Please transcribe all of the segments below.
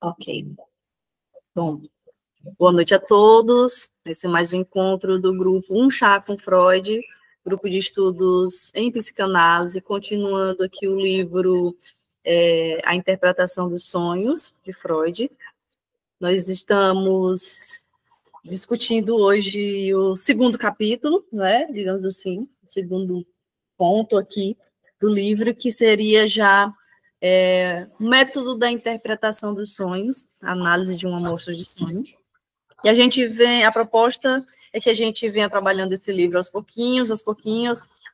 Ok. Bom, boa noite a todos. Esse é mais um encontro do grupo Um Chá com Freud, grupo de estudos em psicanálise, continuando aqui o livro A Interpretação dos Sonhos, de Freud. Nós estamos discutindo hoje o segundo capítulo, né, digamos assim, o segundo ponto aqui do livro, que seria já o método da interpretação dos sonhos, a análise de uma amostra de sonho. E a proposta é que a gente venha trabalhando esse livro aos pouquinhos,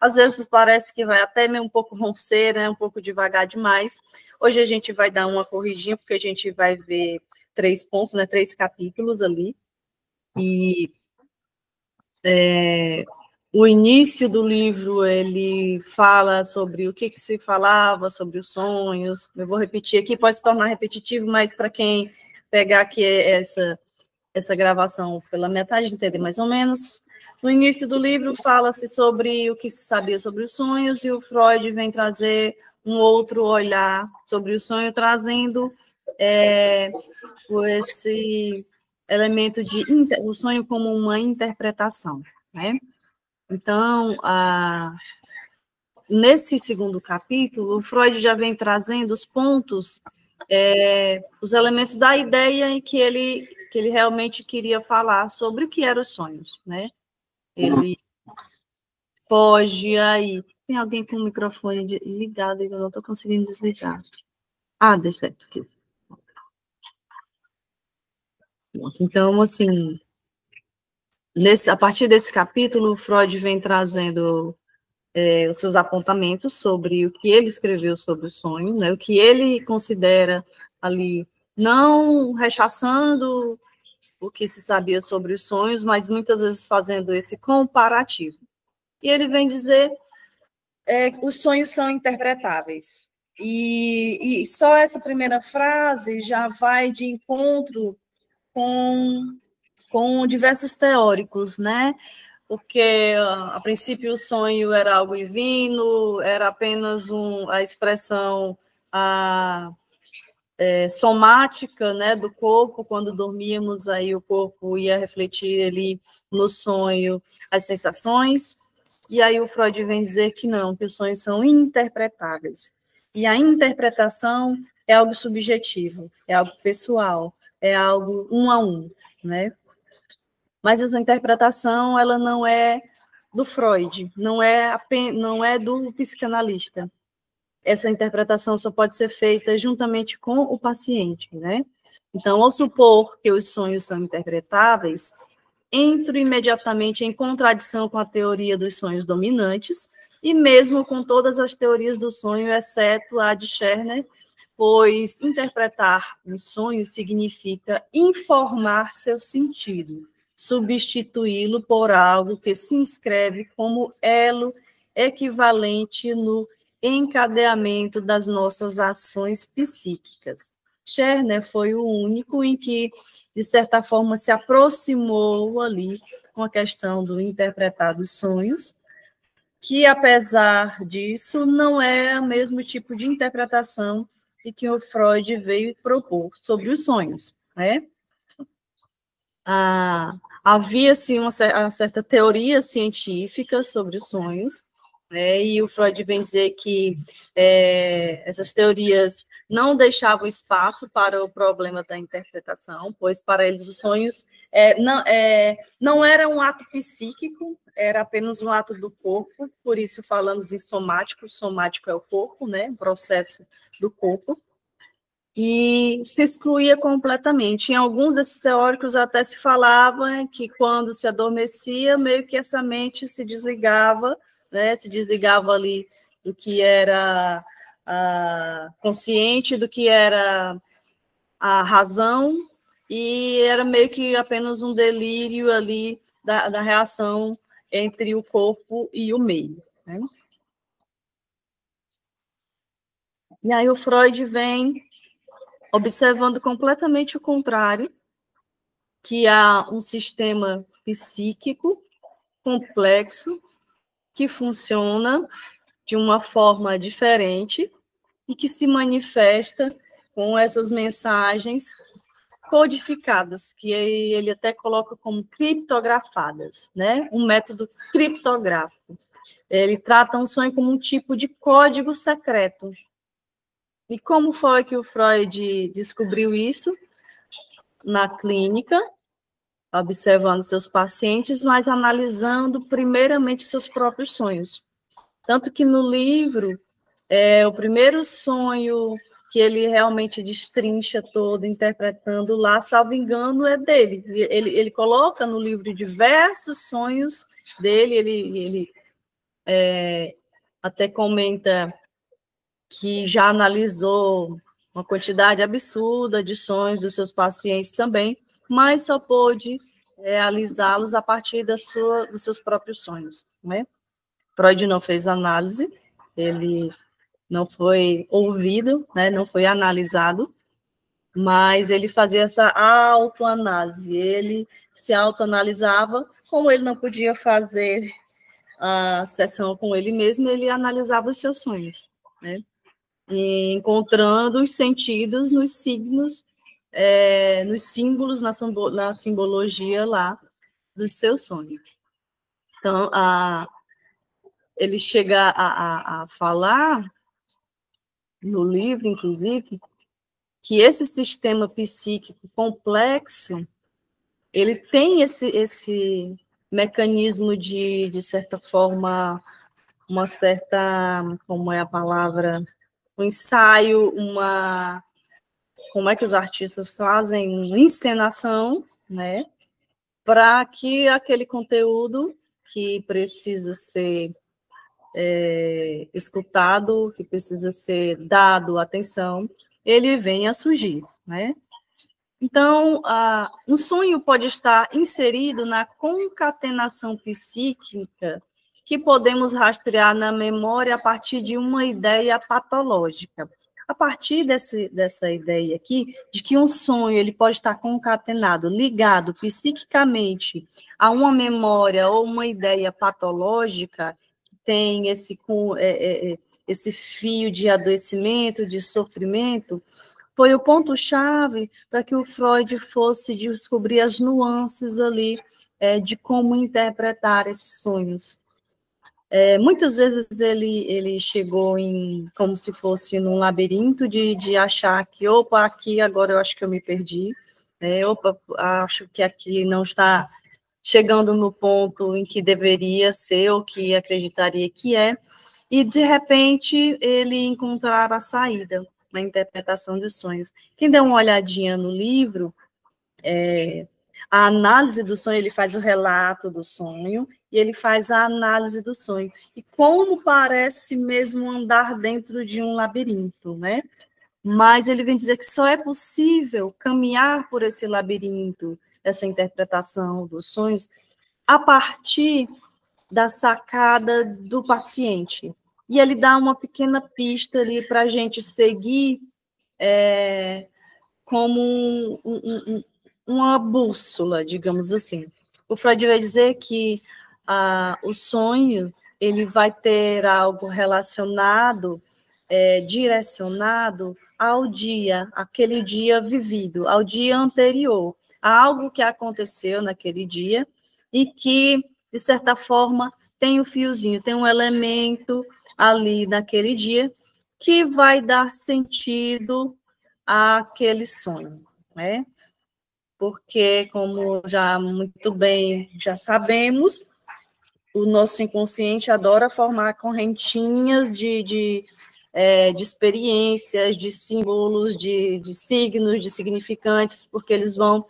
às vezes parece que vai até meio um pouco ronceiro, né, um pouco devagar demais. Hoje a gente vai dar uma corridinha, porque a gente vai ver 3 pontos, né, 3 capítulos ali, e o início do livro, ele fala sobre o que se falava sobre os sonhos. Eu vou repetir aqui, pode se tornar repetitivo, mas para quem pegar aqui essa gravação pela metade, entender mais ou menos. No início do livro, fala-se sobre o que se sabia sobre os sonhos, e o Freud vem trazer um outro olhar sobre o sonho, trazendo esse elemento de o sonho como uma interpretação, né? Então, nesse segundo capítulo, o Freud já vem trazendo os pontos, os elementos da ideia em que ele realmente queria falar sobre o que eram os sonhos, né? Ele foge aí. Tem alguém com o microfone ligado e eu não estou conseguindo desligar. Deu certo aqui. Então, assim, a partir desse capítulo, o Freud vem trazendo os seus apontamentos sobre o que ele escreveu sobre o sonho, né, o que ele considera ali, não rechaçando o que se sabia sobre os sonhos, mas muitas vezes fazendo esse comparativo. E ele vem dizer que os sonhos são interpretáveis. E só essa primeira frase já vai de encontro com diversos teóricos, né? Porque, a princípio, o sonho era algo divino, era apenas a expressão somática, né, do corpo. Quando dormíamos, aí o corpo ia refletir ali no sonho as sensações, e aí o Freud vem dizer que não, que os sonhos são interpretáveis. E a interpretação é algo subjetivo, é algo pessoal, é algo um a um, né? Mas essa interpretação, ela não é do Freud, não é do psicanalista. Essa interpretação só pode ser feita juntamente com o paciente, né? Então, ao supor que os sonhos são interpretáveis, entro imediatamente em contradição com a teoria dos sonhos dominantes, e mesmo com todas as teorias do sonho, exceto a de Scherner, pois interpretar um sonho significa informar seu sentido, substituí-lo por algo que se inscreve como elo equivalente no encadeamento das nossas ações psíquicas. Scherner foi o único em que, de certa forma, se aproximou ali com a questão do interpretar dos sonhos, que, apesar disso, não é o mesmo tipo de interpretação e que o Freud veio propor sobre os sonhos, né? Havia-se uma certa teoria científica sobre os sonhos, né, e o Freud vem dizer que essas teorias não deixavam espaço para o problema da interpretação, pois para eles os sonhos não era um ato psíquico, era apenas um ato do corpo, por isso falamos em somático é o corpo, né, um processo do corpo, e se excluía completamente. Em alguns desses teóricos até se falava que quando se adormecia, meio que essa mente se desligava, né, se desligava ali do que era consciente, do que era a razão, e era meio que apenas um delírio ali da reação entre o corpo e o meio, né? E aí o Freud vem observando completamente o contrário, que há um sistema psíquico complexo que funciona de uma forma diferente e que se manifesta com essas mensagens codificadas, que ele até coloca como criptografadas, né? Um método criptográfico. Ele trata um sonho como um tipo de código secreto. E como foi que o Freud descobriu isso? Na clínica, observando seus pacientes, mas analisando primeiramente seus próprios sonhos. Tanto que no livro, o primeiro sonho que ele realmente destrincha todo, interpretando lá, salvo engano, é dele. Ele coloca no livro diversos sonhos dele, ele até comenta que já analisou uma quantidade absurda de sonhos dos seus pacientes também, mas só pôde realizá-los a partir dos seus próprios sonhos, né? Freud não fez análise, ele não foi ouvido, né, não foi analisado, mas ele fazia essa autoanálise, ele se autoanalisava, como ele não podia fazer a sessão com ele mesmo, ele analisava os seus sonhos, né, e encontrando os sentidos nos signos, nos símbolos, na simbologia lá dos seus sonhos. Então, ele chega a falar no livro, inclusive, que esse sistema psíquico complexo, ele tem esse mecanismo de certa forma, uma certa, como é a palavra, um ensaio, como é que os artistas fazem? Uma encenação, né? Para que aquele conteúdo que precisa ser escutado, que precisa ser dado atenção, ele venha a surgir, né? Então, um sonho pode estar inserido na concatenação psíquica que podemos rastrear na memória a partir de uma ideia patológica. A partir dessa ideia aqui, de que um sonho ele pode estar concatenado, ligado psiquicamente a uma memória ou uma ideia patológica, que tem esse fio de adoecimento, de sofrimento, foi o ponto-chave para que o Freud fosse descobrir as nuances ali de como interpretar esses sonhos. Muitas vezes ele chegou como se fosse num labirinto de achar que, opa, aqui agora eu acho que eu me perdi, opa, acho que aqui não está chegando no ponto em que deveria ser ou que acreditaria que é, e de repente ele encontrar a saída na interpretação dos sonhos. Quem der uma olhadinha no livro, a análise do sonho, ele faz o relato do sonho e ele faz a análise do sonho. E como parece mesmo andar dentro de um labirinto, né? Mas ele vem dizer que só é possível caminhar por esse labirinto, essa interpretação dos sonhos, a partir da sacada do paciente. E ele dá uma pequena pista ali para a gente seguir como uma bússola, digamos assim. O Freud vai dizer que o sonho ele vai ter algo relacionado, direcionado ao dia, aquele dia vivido, ao dia anterior, a algo que aconteceu naquele dia e que, de certa forma, tem um fiozinho, tem um elemento ali naquele dia que vai dar sentido àquele sonho, né? Porque, como já muito bem já sabemos, o nosso inconsciente adora formar correntinhas de experiências, de símbolos, de signos, de significantes, porque eles vão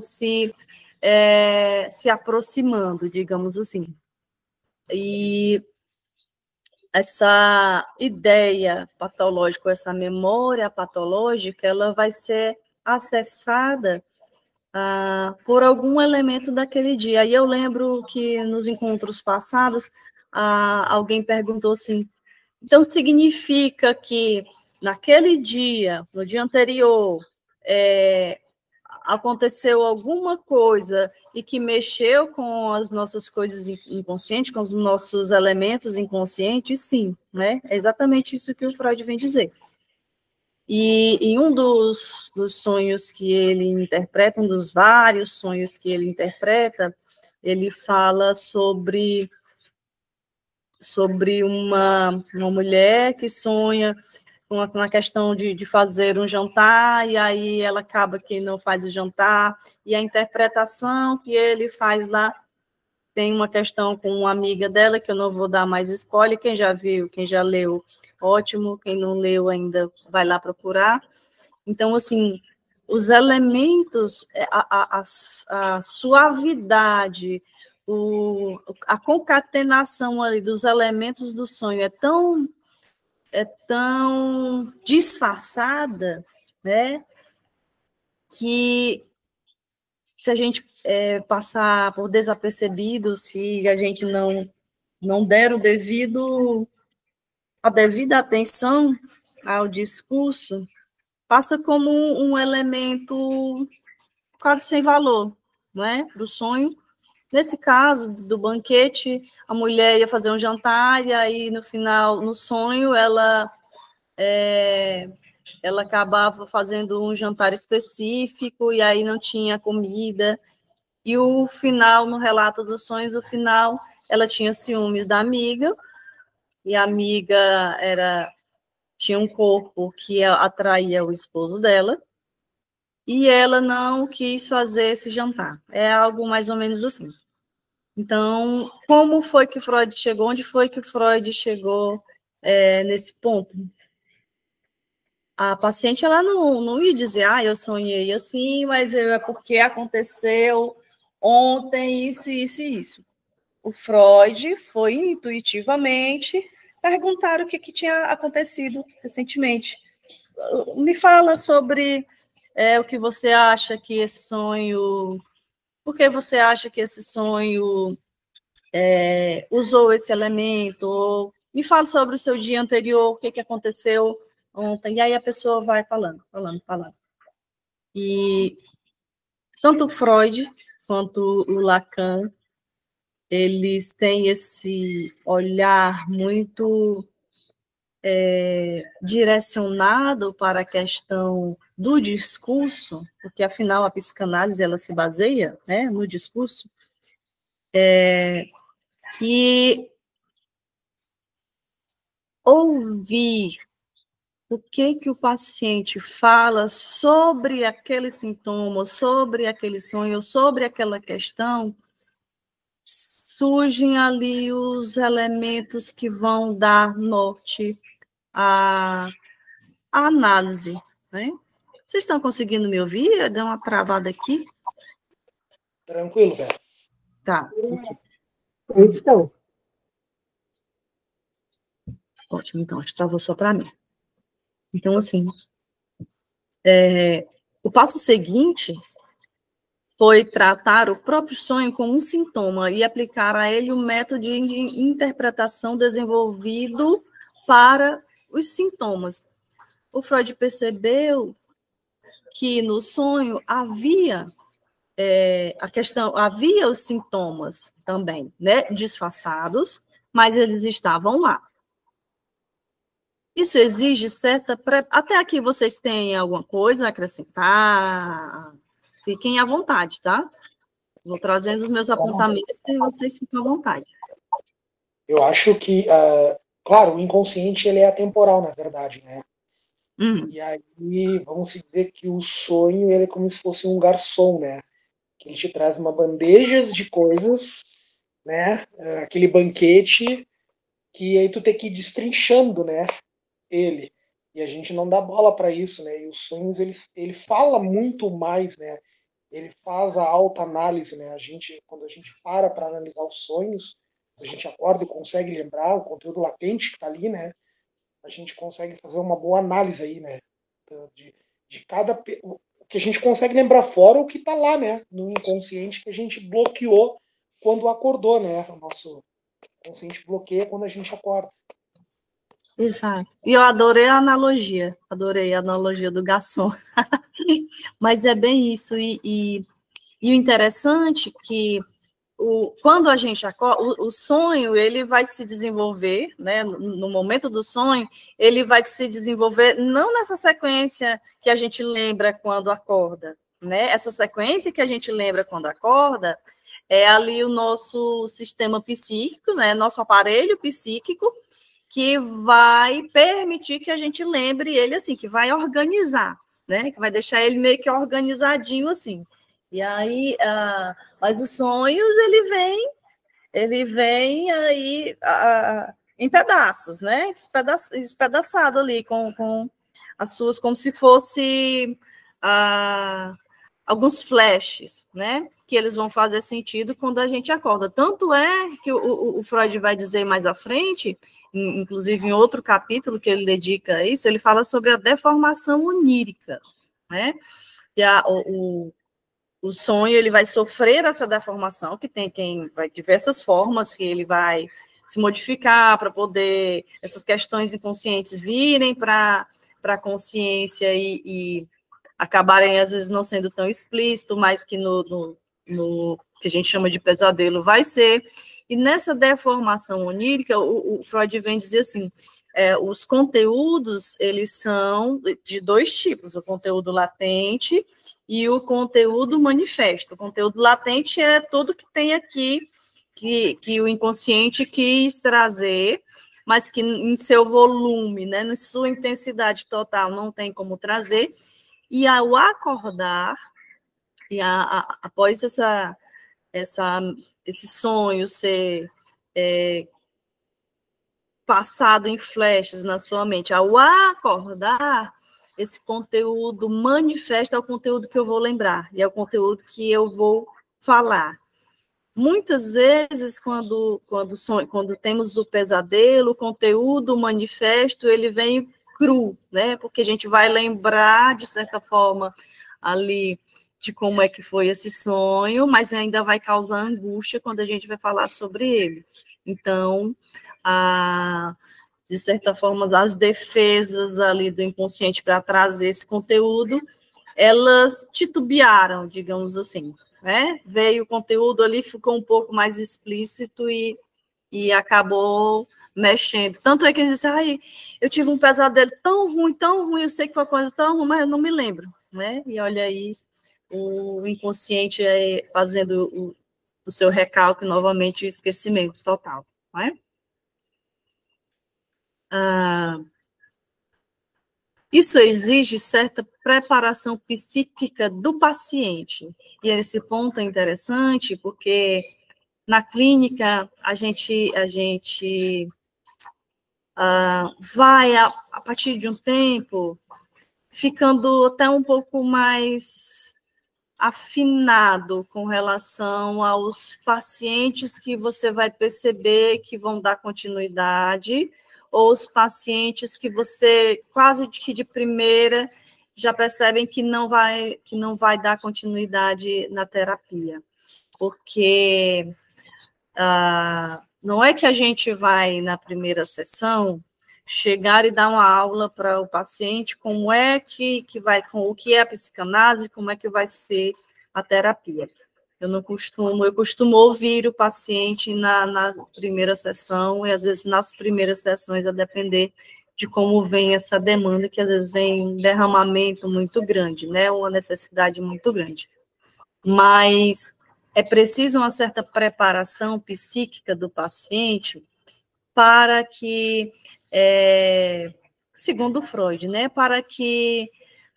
se aproximando, digamos assim. E essa ideia patológica, essa memória patológica, ela vai ser acessada por algum elemento daquele dia. Aí eu lembro que nos encontros passados, alguém perguntou assim, então significa que naquele dia, no dia anterior, aconteceu alguma coisa e que mexeu com as nossas coisas inconscientes, com os nossos elementos inconscientes? Sim, né? É exatamente isso que o Freud vem dizer. E em um dos sonhos que ele interpreta, um dos vários sonhos que ele interpreta, ele fala sobre uma mulher que sonha com a questão de fazer um jantar, e aí ela acaba que não faz o jantar, e a interpretação que ele faz lá tem uma questão com uma amiga dela, que eu não vou dar mais spoiler, quem já viu, quem já leu, ótimo, quem não leu ainda vai lá procurar. Então, assim, os elementos, a suavidade, a concatenação ali dos elementos do sonho é tão disfarçada, né, que se a gente passar por desapercebido, se a gente não der a devida atenção ao discurso, passa como um elemento quase sem valor, não é? Do sonho. Nesse caso do banquete, a mulher ia fazer um jantar e aí no final, no sonho, ela acabava fazendo um jantar específico e aí não tinha comida. E o final, no relato dos sonhos, o final, ela tinha ciúmes da amiga, e a amiga tinha um corpo que atraía o esposo dela, e ela não quis fazer esse jantar. É algo mais ou menos assim. Então, como foi que Freud chegou? Onde foi que Freud chegou nesse ponto? A paciente, ela não ia dizer, eu sonhei assim, mas é porque aconteceu ontem isso, isso e isso. O Freud foi intuitivamente perguntar o que tinha acontecido recentemente. Me fala sobre o que você acha que esse sonho... Por que você acha que esse sonho usou esse elemento? Me fala sobre o seu dia anterior, o que aconteceu ontem. E aí a pessoa vai falando. E tanto o Freud quanto o Lacan, eles têm esse olhar muito direcionado para a questão do discurso, porque, afinal, a psicanálise ela se baseia, né, no discurso, que ouvir o que o paciente fala sobre aquele sintoma, sobre aquele sonho, sobre aquela questão, surgem ali os elementos que vão dar norte à análise, né? Vocês estão conseguindo me ouvir? Deu uma travada aqui. Tranquilo, velho. Tá. Então. Ótimo, então, acho que travou só para mim. Então, assim, o passo seguinte foi tratar o próprio sonho como um sintoma e aplicar a ele o método de interpretação desenvolvido para os sintomas. O Freud percebeu que no sonho havia havia os sintomas também, né, disfarçados, mas eles estavam lá. Isso exige certa... Até aqui vocês têm alguma coisa a acrescentar? Fiquem à vontade, tá? Vou trazendo os meus apontamentos e vocês ficam à vontade. Eu acho que, claro, o inconsciente ele é atemporal, na verdade, né? E aí, vamos dizer que o sonho ele é como se fosse um garçom, né? Que ele te traz uma bandeja de coisas, né? Aquele banquete que aí tu tem que ir destrinchando, né? Ele. E a gente não dá bola para isso, né? E os sonhos, ele fala muito mais, né? Ele faz a alta análise, né? Quando a gente para analisar os sonhos, a gente acorda e consegue lembrar o conteúdo latente que está ali, né? A gente consegue fazer uma boa análise aí, né? De cada... O que a gente consegue lembrar fora o que está lá, né? No inconsciente que a gente bloqueou quando acordou, né? O nosso consciente bloqueia quando a gente acorda. Exato. E eu adorei a analogia do garçom. Mas é bem isso. E o interessante é que quando a gente acorda, o sonho ele vai se desenvolver, né? No momento do sonho, ele vai se desenvolver não nessa sequência que a gente lembra quando acorda, né? Essa sequência que a gente lembra quando acorda é ali o nosso sistema psíquico, né? Nosso aparelho psíquico, que vai permitir que a gente lembre ele assim, que vai organizar, né? Que vai deixar ele meio que organizadinho assim. E aí, mas os sonhos, ele vem aí em pedaços, né? Espedaçado ali, com as suas, como se fosse alguns flashes, né? Que eles vão fazer sentido quando a gente acorda. Tanto é que o Freud vai dizer mais à frente, inclusive em outro capítulo que ele dedica a isso, ele fala sobre a deformação onírica, né? E o sonho ele vai sofrer essa deformação, que vai diversas formas que ele vai se modificar para poder essas questões inconscientes virem para a consciência e acabarem, às vezes, não sendo tão explícito, mas que no que a gente chama de pesadelo vai ser. E nessa deformação onírica, o Freud vem dizer assim, os conteúdos, eles são de dois tipos, o conteúdo latente e o conteúdo manifesto. O conteúdo latente é tudo que tem aqui, que o inconsciente quis trazer, mas que em seu volume, né, na sua intensidade total, não tem como trazer. E ao acordar, e após esse sonho ser passado em flashes na sua mente, ao acordar, esse conteúdo manifesta o conteúdo que eu vou lembrar, e é o conteúdo que eu vou falar. Muitas vezes, quando temos o pesadelo, o conteúdo manifesto, ele vem cru, né? Porque a gente vai lembrar, de certa forma, ali, de como é que foi esse sonho, mas ainda vai causar angústia quando a gente vai falar sobre ele. Então, de certa forma, as defesas ali do inconsciente para trazer esse conteúdo, elas titubearam, digamos assim, né? Veio o conteúdo ali, ficou um pouco mais explícito e acabou mexendo. Tanto é que a gente disse, eu tive um pesadelo tão ruim, eu sei que foi uma coisa tão ruim, mas eu não me lembro, né? E olha aí, o inconsciente fazendo o seu recalque novamente, o esquecimento total, não é? Isso exige certa preparação psíquica do paciente. E esse ponto é interessante, porque na clínica a gente vai, a partir de um tempo, ficando até um pouco mais afinado com relação aos pacientes que você vai perceber que vão dar continuidade, ou os pacientes que você quase que de primeira já percebem que não vai dar continuidade na terapia, porque não é que a gente vai na primeira sessão chegar e dar uma aula para o paciente como é que vai, com o que é a psicanálise, como é que vai ser a terapia. Eu costumo ouvir o paciente na primeira sessão, e às vezes nas primeiras sessões, a depender de como vem essa demanda, que às vezes vem um derramamento muito grande, né, uma necessidade muito grande. Mas é preciso uma certa preparação psíquica do paciente para que, segundo Freud, né, para que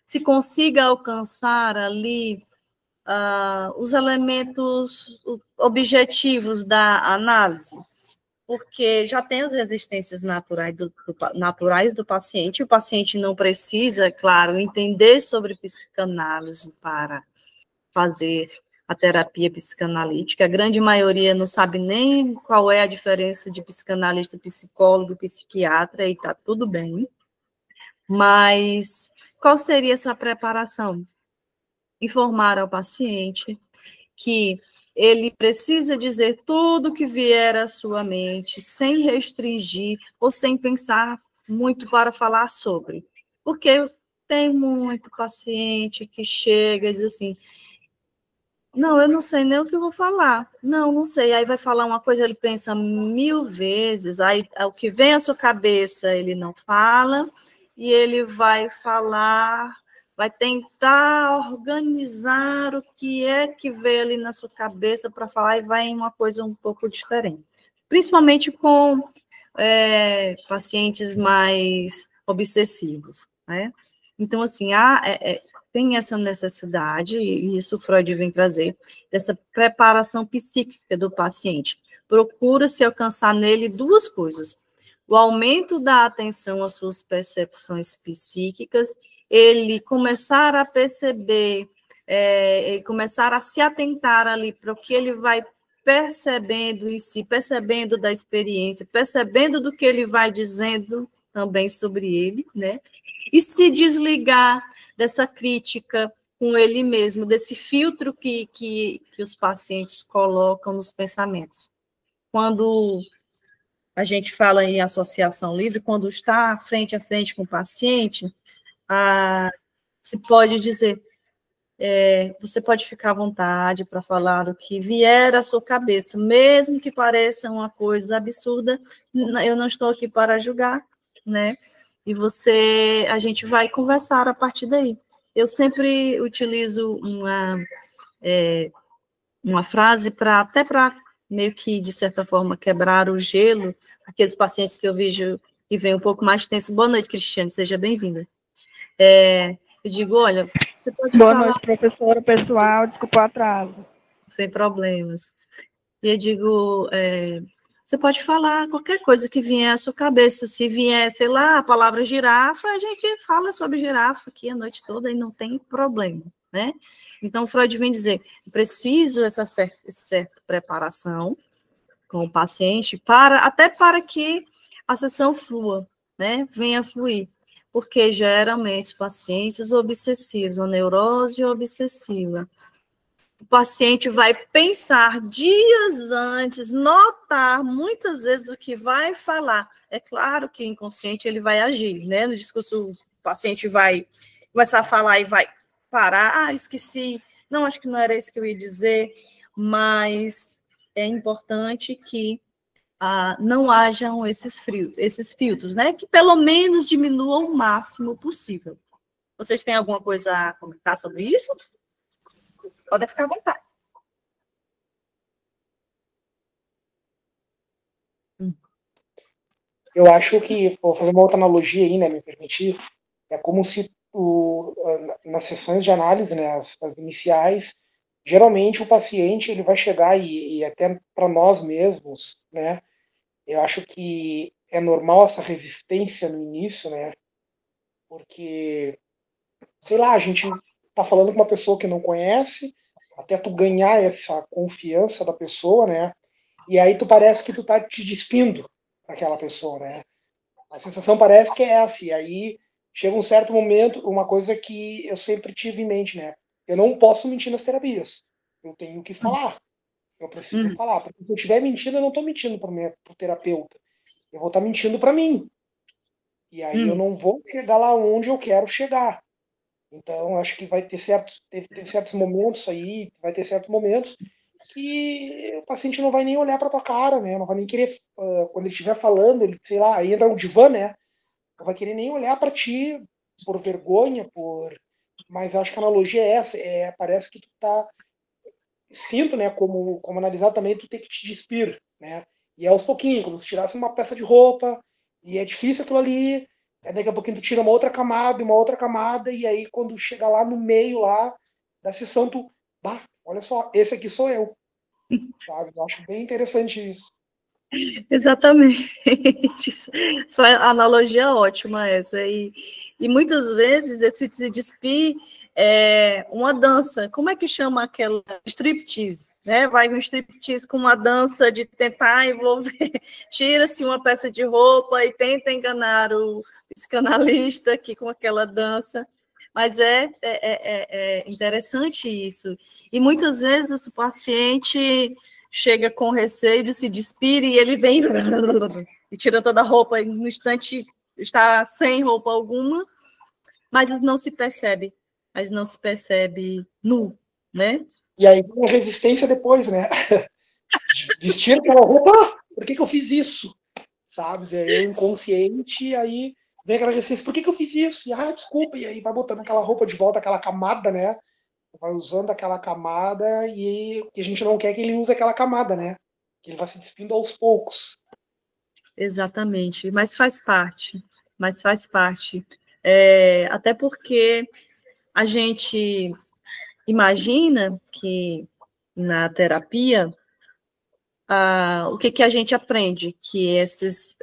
se consiga alcançar ali os elementos objetivos da análise, porque já tem as resistências naturais do paciente, o paciente não precisa, claro, entender sobre psicanálise para fazer a terapia psicanalítica. A grande maioria não sabe nem qual é a diferença de psicanalista, psicólogo, psiquiatra, e está tudo bem. Mas qual seria essa preparação? Informar ao paciente que ele precisa dizer tudo que vier à sua mente, sem restringir ou sem pensar muito para falar sobre. Porque tem muito paciente que chega e diz assim, Não, eu não sei nem o que eu vou falar. Não sei. Aí vai falar uma coisa, ele pensa 1000 vezes, aí o que vem à sua cabeça ele não fala, e ele vai falar, vai tentar organizar o que é que veio ali na sua cabeça para falar, e vai em uma coisa um pouco diferente. Principalmente com pacientes mais obsessivos, né? Então, assim, tem essa necessidade, e isso o Freud vem trazer, dessa preparação psíquica do paciente. Procura-se alcançar nele duas coisas: o aumento da atenção às suas percepções psíquicas, ele começar a perceber, começar a se atentar ali para o que ele vai percebendo em si, percebendo da experiência, percebendo do que ele vai dizendo também sobre ele, né? E se desligar dessa crítica com ele mesmo, desse filtro que os pacientes colocam nos pensamentos. Quando a gente fala em associação livre, quando está frente a frente com o paciente, se pode dizer, você pode ficar à vontade para falar o que vier à sua cabeça, mesmo que pareça uma coisa absurda, eu não estou aqui para julgar, né? E a gente vai conversar a partir daí. Eu sempre utilizo uma frase até para meio que, de certa forma, quebrar o gelo, aqueles pacientes que eu vejo que vêm um pouco mais tenso. Boa noite, Cristiane, seja bem-vinda. Eu digo, olha, você pode Boa noite, professora, pessoal, desculpa o atraso. Sem problemas. E eu digo, você pode falar qualquer coisa que vier à sua cabeça. Se vier, sei lá, a palavra girafa, a gente fala sobre girafa aqui a noite toda e não tem problema, né? Então, Freud vem dizer, preciso essa certa preparação com o paciente, até para que a sessão flua, né? Venha fluir. Porque, geralmente, os pacientes obsessivos, a neurose obsessiva, o paciente vai pensar dias antes, notar muitas vezes o que vai falar. É claro que inconsciente ele vai agir, né? No discurso, o paciente vai começar a falar e vai parar. Esqueci. Não, acho que não era isso que eu ia dizer, mas é importante que não hajam esses filtros, né? Que pelo menos diminuam o máximo possível. Vocês têm alguma coisa a comentar sobre isso? Pode ficar à vontade. Eu acho que, vou fazer uma outra analogia aí, né, me permitir, é como se nas sessões de análise, né, as iniciais, geralmente o paciente ele vai chegar e até para nós mesmos, né, eu acho que é normal essa resistência no início, né, porque, sei lá, a gente tá falando com uma pessoa que não conhece, até tu ganhar essa confiança da pessoa, né, e aí tu parece que tu tá te despindo daquela pessoa, né, a sensação parece que é essa, e aí chega um certo momento, uma coisa que eu sempre tive em mente, né, eu não posso mentir nas terapias, eu tenho que falar, eu preciso falar, porque se eu estiver mentindo, eu não estou mentindo para o terapeuta, eu vou estar mentindo para mim, e aí eu não vou chegar lá onde eu quero chegar. Então, acho que vai ter certos momentos aí, vai ter certos momentos que o paciente não vai nem olhar para tua cara, né? Não vai nem querer, quando ele estiver falando, ele, sei lá, aí entra um divã, né? Não vai querer nem olhar para ti por vergonha, mas acho que a analogia é essa, parece que tu tá, sinto, né, como analisar também, tu tem que te despir, né? E é aos pouquinhos, como se tirasse uma peça de roupa, e é difícil aquilo ali, daqui a pouquinho tu tira uma outra camada, e aí quando chega lá no meio lá da sessão, olha só, esse aqui sou eu. Sabe? Eu acho bem interessante isso. Exatamente. Só a analogia ótima essa. E muitas vezes esse se despir é uma dança. Como é que chama aquela striptease? Né? Vai um striptease com uma dança de tentar envolver, tira-se uma peça de roupa e tenta enganar o psicanalista aqui com aquela dança. Mas é interessante isso. E muitas vezes o paciente chega com receio de se despir e ele vem e tira toda a roupa e no instante está sem roupa alguma, mas não se percebe nu, né? E aí vem a resistência depois, né? Vestir aquela roupa, por que eu fiz isso? Sabe? É eu inconsciente, aí vem aquela resistência, por que eu fiz isso? E, desculpa, e aí vai botando aquela roupa de volta, aquela camada, né? Vai usando aquela camada e a gente não quer que ele use aquela camada, né? Que ele vai se despindo aos poucos. Exatamente, mas faz parte. Até porque a gente imagina que na terapia o que a gente aprende? Que esses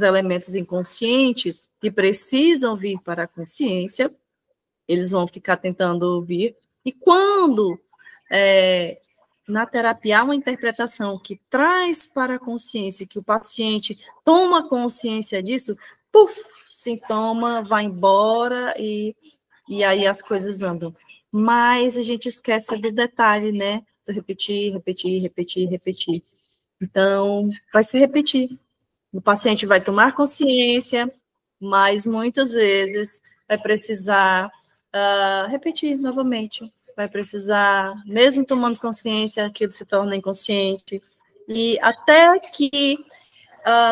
elementos inconscientes que precisam vir para a consciência, eles vão ficar tentando vir, e quando na terapia há uma interpretação que traz para a consciência, que o paciente toma consciência disso, sintoma vai embora e aí as coisas andam. Mas a gente esquece do detalhe, né? Repetir. Então, vai se repetir. O paciente vai tomar consciência, mas muitas vezes vai precisar repetir novamente. Vai precisar, mesmo tomando consciência, aquilo se torna inconsciente. E até que,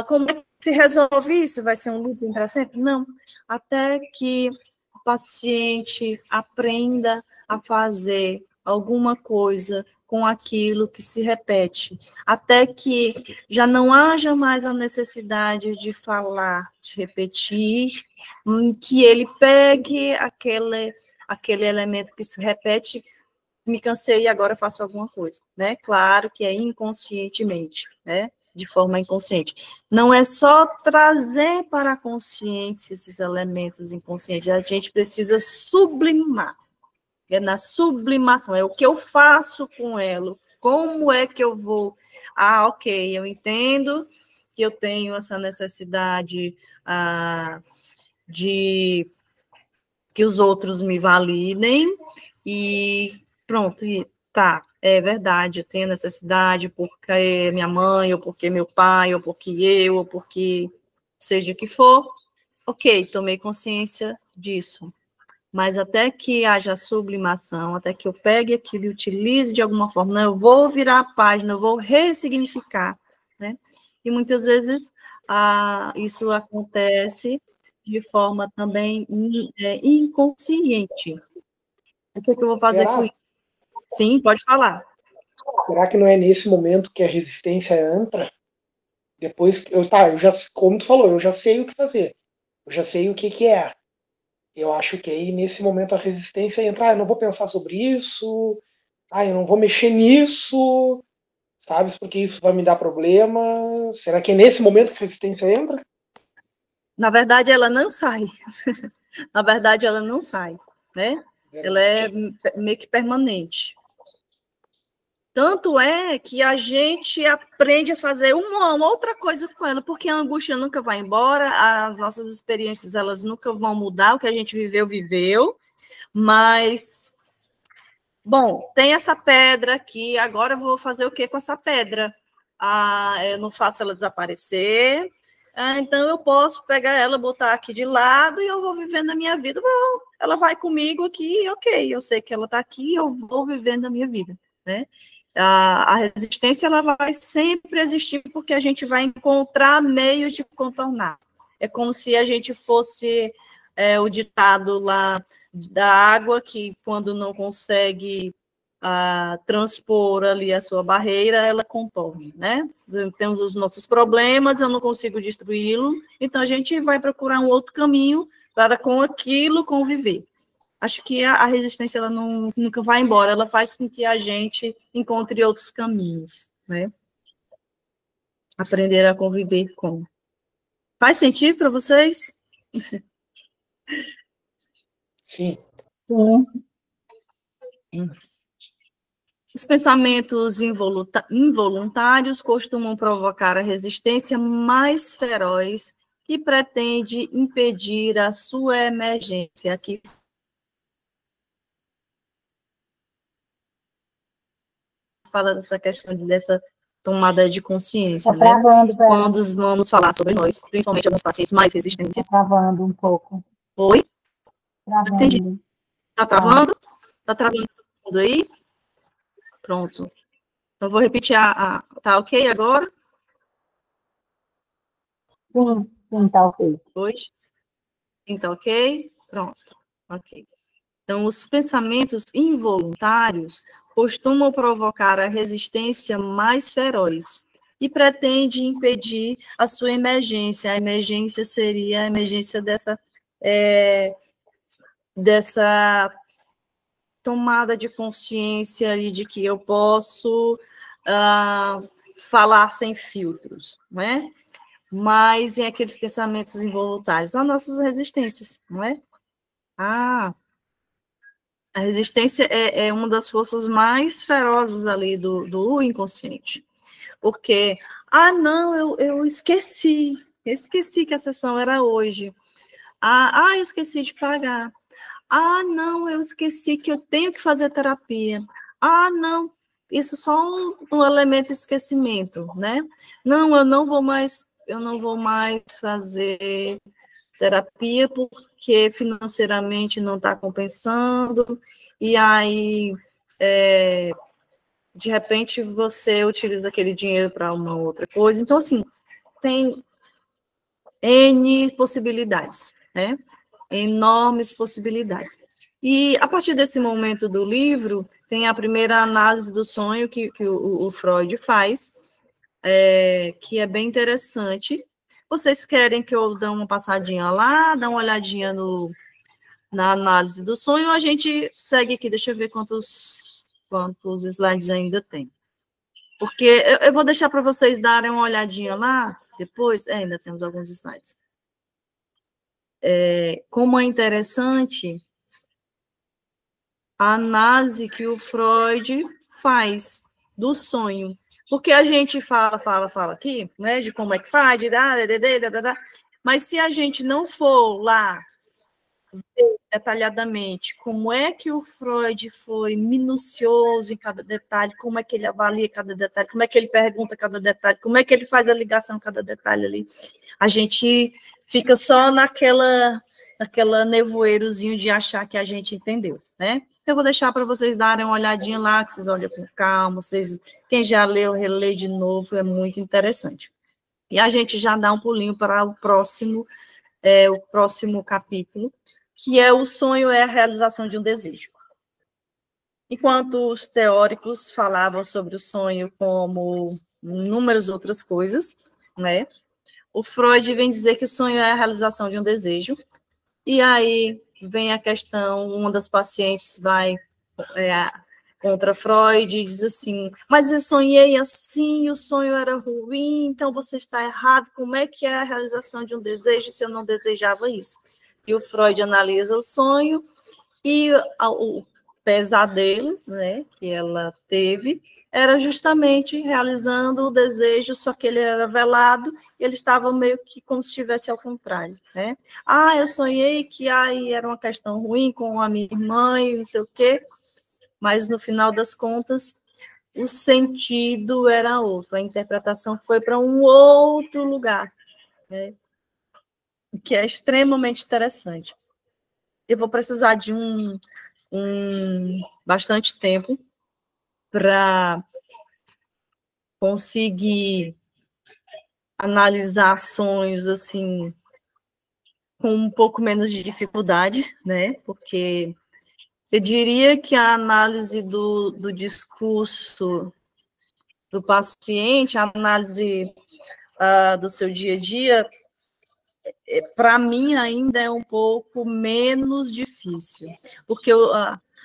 como é que se resolve isso? Vai ser um looping para sempre? Não. Até que o paciente aprenda a fazer alguma coisa com aquilo que se repete, até que já não haja mais a necessidade de falar, de repetir, que ele pegue aquele elemento que se repete, me cansei e agora faço alguma coisa, né? Claro que é inconscientemente, né? De forma inconsciente. Não é só trazer para a consciência esses elementos inconscientes, a gente precisa sublimar. É na sublimação, é o que eu faço com ela, como é que eu vou... ok, eu entendo que eu tenho essa necessidade de que os outros me validem, e pronto, tá, é verdade, eu tenho necessidade porque minha mãe, ou porque meu pai, ou porque eu, ou porque seja o que for, ok, tomei consciência disso. Mas até que haja sublimação, até que eu pegue aquilo e utilize de alguma forma, não, eu vou virar a página, eu vou ressignificar, né? E muitas vezes isso acontece de forma também inconsciente. O que eu vou fazer com isso? Sim, pode falar. Será que não é nesse momento que a resistência entra? Depois, como tu falou, eu já sei o que fazer, eu já sei o que é. Eu acho que aí, nesse momento, a resistência entra, eu não vou pensar sobre isso, eu não vou mexer nisso, sabe, porque isso vai me dar problema. Será que é nesse momento que a resistência entra? Na verdade, ela não sai. Na verdade, ela não sai, né? Ela é meio que permanente. Tanto é que a gente aprende a fazer uma outra coisa com ela, porque a angústia nunca vai embora, as nossas experiências elas nunca vão mudar, o que a gente viveu, mas, bom, tem essa pedra aqui, agora eu vou fazer o que com essa pedra? Eu não faço ela desaparecer, então eu posso pegar ela, botar aqui de lado e eu vou vivendo a minha vida. Bom, ela vai comigo aqui, ok, eu sei que ela está aqui, eu vou vivendo a minha vida, né? A resistência ela vai sempre existir porque a gente vai encontrar meios de contornar. É como se a gente fosse o ditado lá da água, que quando não consegue transpor ali a sua barreira, ela contorna, né? Temos os nossos problemas, eu não consigo destruí-lo, então a gente vai procurar um outro caminho para com aquilo conviver. Acho que a resistência ela nunca vai embora, ela faz com que a gente encontre outros caminhos, né? Aprender a conviver com. Faz sentido para vocês? Sim. Os pensamentos involuntários costumam provocar a resistência mais feroz que pretende impedir a sua emergência. Aqui fala dessa questão dessa tomada de consciência, né? Quando vamos falar sobre nós, principalmente alguns pacientes mais resistentes. Está travando um pouco. Oi? Travando. Entendi. Está travando? Está travando tudo aí? Pronto. Eu vou repetir tá ok agora? Sim, tá ok. Hoje? Então, ok? Pronto. Ok. Então, os pensamentos involuntários costumam provocar a resistência mais feroz e pretende impedir a sua emergência. A emergência seria a emergência dessa tomada de consciência e de que eu posso falar sem filtros, não é? Mas em aqueles pensamentos involuntários, são nossas resistências, não é? A resistência é uma das forças mais ferozes ali do inconsciente. Porque, não, eu esqueci que a sessão era hoje. Eu esqueci de pagar. Não, eu esqueci que eu tenho que fazer terapia. Não, isso só um elemento de esquecimento, né? Não, eu não vou mais fazer terapia porque financeiramente não está compensando, e aí, de repente, você utiliza aquele dinheiro para uma outra coisa. Então, assim, tem N possibilidades, né? Enormes possibilidades. E, a partir desse momento do livro, tem a primeira análise do sonho que o Freud faz, que é bem interessante. Vocês querem que eu dê uma passadinha lá, dê uma olhadinha na análise do sonho, ou a gente segue aqui? Deixa eu ver quantos slides ainda tem. Porque eu vou deixar para vocês darem uma olhadinha lá, depois, ainda temos alguns slides. Como é interessante a análise que o Freud faz do sonho. Porque a gente fala aqui, né, de como é que faz, mas se a gente não for lá ver detalhadamente como é que o Freud foi minucioso em cada detalhe, como é que ele avalia cada detalhe, como é que ele pergunta cada detalhe, como é que ele faz a ligação cada detalhe ali, a gente fica só naquela nevoeirozinho de achar que a gente entendeu, né? Eu vou deixar para vocês darem uma olhadinha lá, que vocês olham com calma, quem já leu, relê de novo, é muito interessante. E a gente já dá um pulinho para o próximo capítulo, que é o sonho é a realização de um desejo. Enquanto os teóricos falavam sobre o sonho como inúmeras outras coisas, né? O Freud vem dizer que o sonho é a realização de um desejo. E aí vem a questão, uma das pacientes vai contra Freud e diz assim, mas eu sonhei assim, o sonho era ruim, então você está errado, como é que é a realização de um desejo se eu não desejava isso? E o Freud analisa o sonho e o pesadelo, né, que ela teve, era justamente realizando o desejo, só que ele era velado, e ele estava meio que como se estivesse ao contrário, né? Eu sonhei que era uma questão ruim com a minha irmã e não sei o quê, mas no final das contas, o sentido era outro, a interpretação foi para um outro lugar, né? O que é extremamente interessante. Eu vou precisar de bastante tempo para conseguir analisar sonhos assim com um pouco menos de dificuldade, né? Porque eu diria que a análise do discurso do paciente, a análise do seu dia a dia, para mim ainda é um pouco menos difícil, porque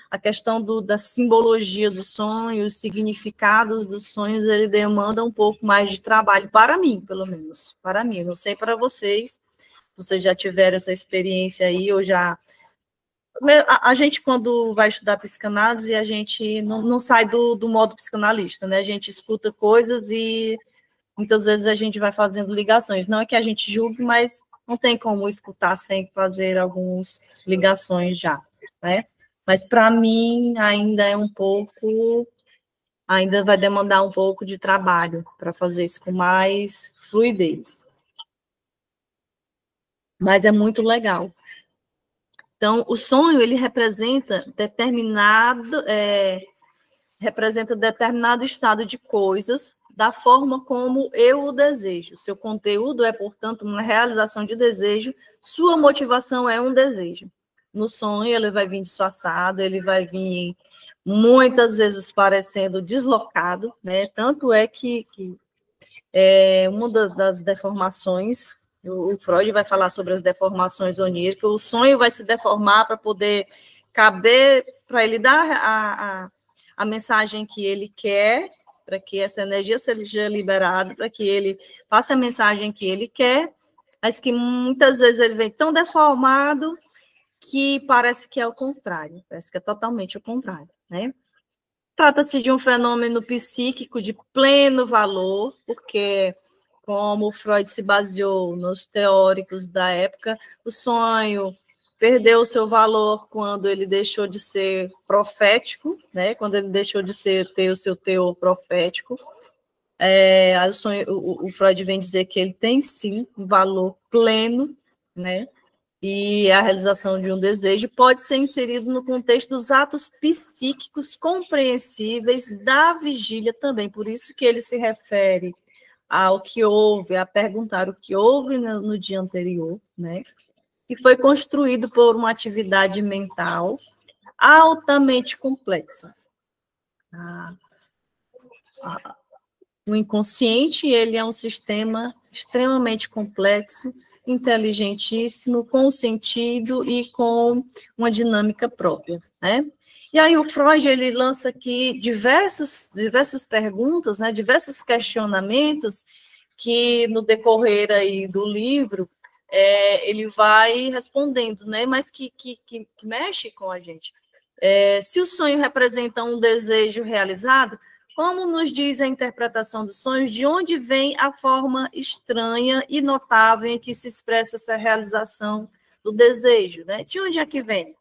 a questão da simbologia do sonho, os significados dos sonhos, ele demanda um pouco mais de trabalho, para mim, pelo menos, para mim, não sei para vocês já tiveram essa experiência aí, ou já... A gente, quando vai estudar psicanálise, a gente não sai do modo psicanalista, né? A gente escuta coisas e muitas vezes a gente vai fazendo ligações. Não é que a gente julgue, mas não tem como escutar sem fazer algumas ligações já, né? Mas para mim ainda ainda vai demandar um pouco de trabalho para fazer isso com mais fluidez. Mas é muito legal. Então, o sonho, ele representa determinado representa determinado estado de coisas da forma como eu o desejo. Seu conteúdo é, portanto, uma realização de desejo, sua motivação é um desejo. No sonho, ele vai vir disfarçado, ele vai vir muitas vezes parecendo deslocado, né? Tanto é que uma das deformações, o Freud vai falar sobre as deformações oníricas, o sonho vai se deformar para poder caber, para ele dar a mensagem que ele quer, para que essa energia seja liberada, para que ele passe a mensagem que ele quer, mas que muitas vezes ele vem tão deformado que parece que é o contrário, parece que é totalmente o contrário, né? Trata-se de um fenômeno psíquico de pleno valor, porque, como Freud se baseou nos teóricos da época, o sonho perdeu o seu valor quando ele deixou de ser profético, né? Quando ele deixou de ter o seu teor profético. O Freud vem dizer que ele tem, sim, um valor pleno, né? E a realização de um desejo pode ser inserido no contexto dos atos psíquicos compreensíveis da vigília também. Por isso que ele se refere ao que houve, a perguntar o que houve no dia anterior, né? Que foi construído por uma atividade mental altamente complexa. O inconsciente, ele é um sistema extremamente complexo, inteligentíssimo, com sentido e com uma dinâmica própria, né? E aí o Freud, ele lança aqui diversas perguntas, né, diversos questionamentos que no decorrer aí do livro ele vai respondendo, né, mas que mexe com a gente. Se o sonho representa um desejo realizado, como nos diz a interpretação dos sonhos, de onde vem a forma estranha e notável em que se expressa essa realização do desejo, né? De onde é que vem?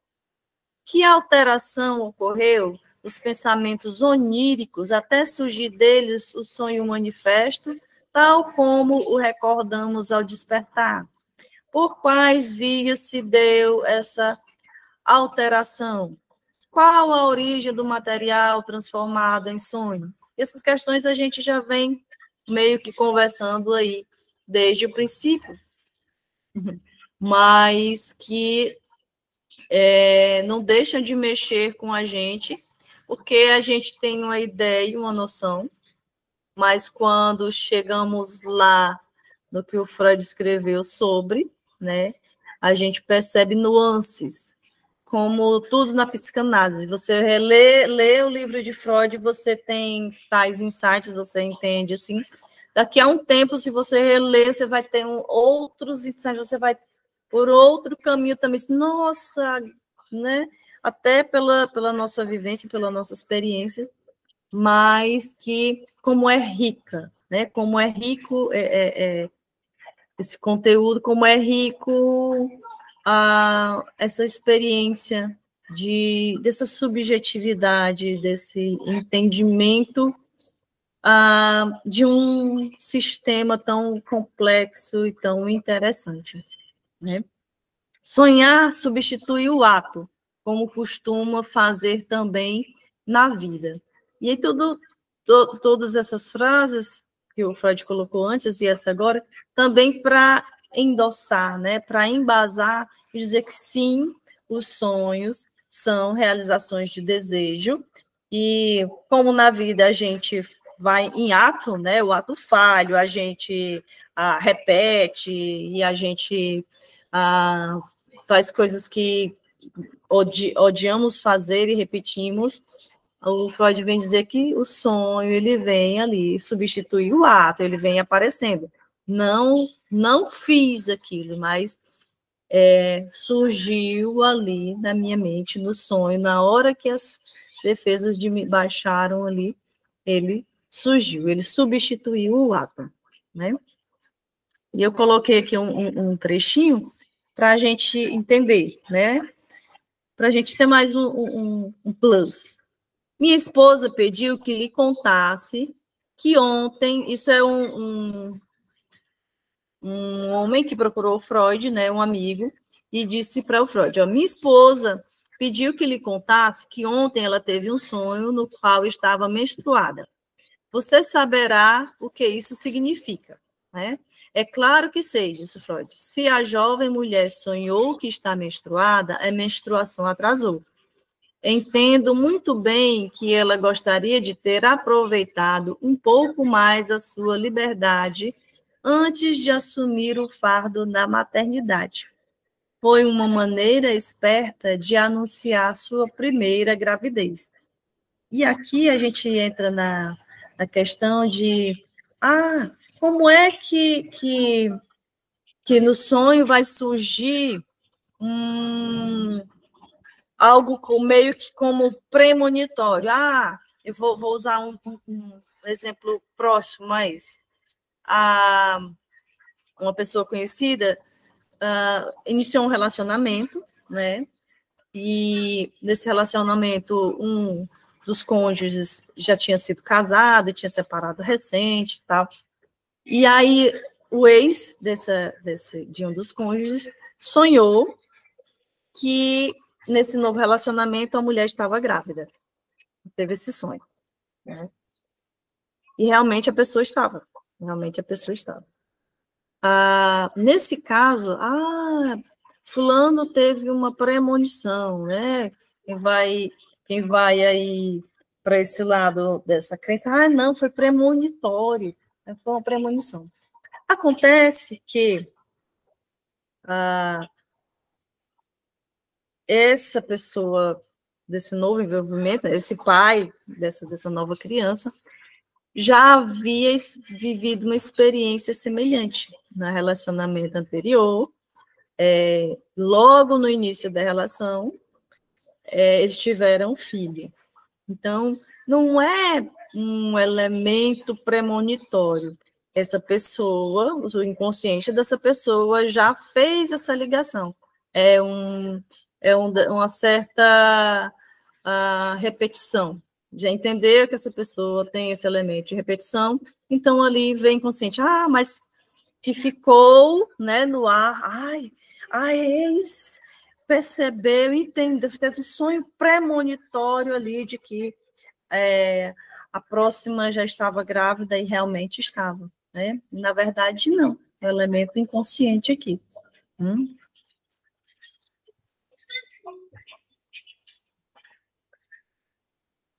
Que alteração ocorreu nos pensamentos oníricos até surgir deles o sonho manifesto, tal como o recordamos ao despertar? Por quais vias se deu essa alteração? Qual a origem do material transformado em sonho? Essas questões a gente já vem meio que conversando aí desde o princípio, mas que não deixam de mexer com a gente, porque a gente tem uma ideia, uma noção, mas quando chegamos lá no que o Freud escreveu sobre, né, a gente percebe nuances, como tudo na psicanálise. Você lê o livro de Freud, você tem tais insights, você entende, assim, daqui a um tempo, se você reler, você vai ter outros insights, você vai por outro caminho também, nossa, né, até pela nossa vivência, pela nossa experiência, mas que, como é rica, né, como é rico esse conteúdo, como é rico essa experiência dessa subjetividade, desse entendimento de um sistema tão complexo e tão interessante, né? Sonhar substitui o ato, como costuma fazer também na vida. E aí todas essas frases que o Freud colocou antes e essa agora, também para endossar, né, para embasar e dizer que sim, os sonhos são realizações de desejo, e como na vida a gente vai em ato, né, o ato falho, a gente repete, e a gente faz coisas que odiamos fazer e repetimos. O Freud vem dizer que o sonho, ele vem ali substituir o ato, ele vem aparecendo. Não fiz aquilo, mas surgiu ali na minha mente, no sonho, na hora que as defesas de me baixaram ali, ele surgiu, ele substituiu o ato, né? E eu coloquei aqui um trechinho para a gente entender, né? Para a gente ter mais um plus. Minha esposa pediu que lhe contasse que ontem, isso é um homem que procurou o Freud, né, um amigo, e disse para o Freud, minha esposa pediu que lhe contasse que ontem ela teve um sonho no qual estava menstruada. Você saberá o que isso significa, né? É claro que sei, disse Freud. Se a jovem mulher sonhou que está menstruada, a menstruação atrasou. Entendo muito bem que ela gostaria de ter aproveitado um pouco mais a sua liberdade antes de assumir o fardo da maternidade. Foi uma maneira esperta de anunciar sua primeira gravidez. E aqui a gente entra na questão de como é que no sonho vai surgir algo meio que como premonitório. Eu vou usar um exemplo próximo, mas uma pessoa conhecida iniciou um relacionamento, né? E nesse relacionamento, um dos cônjuges já tinha sido casado e tinha separado recente e tal. E aí, o ex de um dos cônjuges sonhou que, nesse novo relacionamento, a mulher estava grávida. Teve esse sonho. Né? E realmente a pessoa estava. Nesse caso, fulano teve uma premonição, né? Quem vai aí para esse lado dessa crença, não, foi premonitório, foi uma premonição. Acontece que essa pessoa, desse novo envolvimento, esse pai dessa nova criança, já havia vivido uma experiência semelhante no relacionamento anterior. Logo no início da relação, eles tiveram um filho. Então, não é um elemento premonitório. Essa pessoa, o inconsciente dessa pessoa já fez essa ligação. Uma certa repetição. Já entendeu que essa pessoa tem esse elemento de repetição, então ali vem inconsciente. Mas que ficou, né, no ar. A ex percebeu, entendeu, teve um sonho premonitório ali de que a próxima já estava grávida e realmente estava, né? Na verdade, não. É um elemento inconsciente aqui.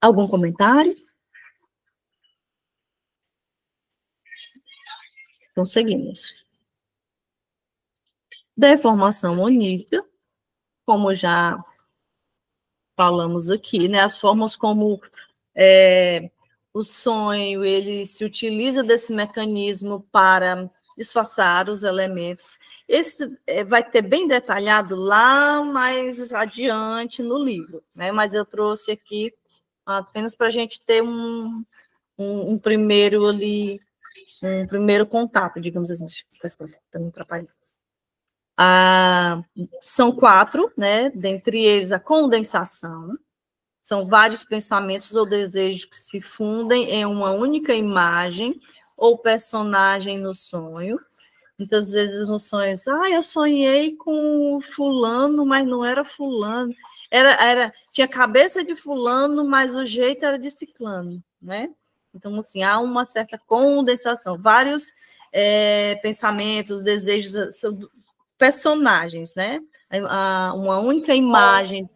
Algum comentário? Então, seguimos. Deformação onírica, como já falamos aqui, né? As formas como o sonho, ele se utiliza desse mecanismo para disfarçar os elementos. Esse vai ter bem detalhado lá mais adiante no livro, né? Mas eu trouxe aqui apenas para a gente ter um primeiro ali, um primeiro contato, digamos assim, para não atrapalhar. São 4, né? Dentre eles a condensação. São vários pensamentos ou desejos que se fundem em uma única imagem ou personagem no sonho. Muitas vezes nos sonhos, eu sonhei com fulano, mas não era fulano. Tinha cabeça de fulano, mas o jeito era de ciclano, né? Então, assim, há uma certa condensação. Vários pensamentos, desejos, personagens, né? Uma única imagem,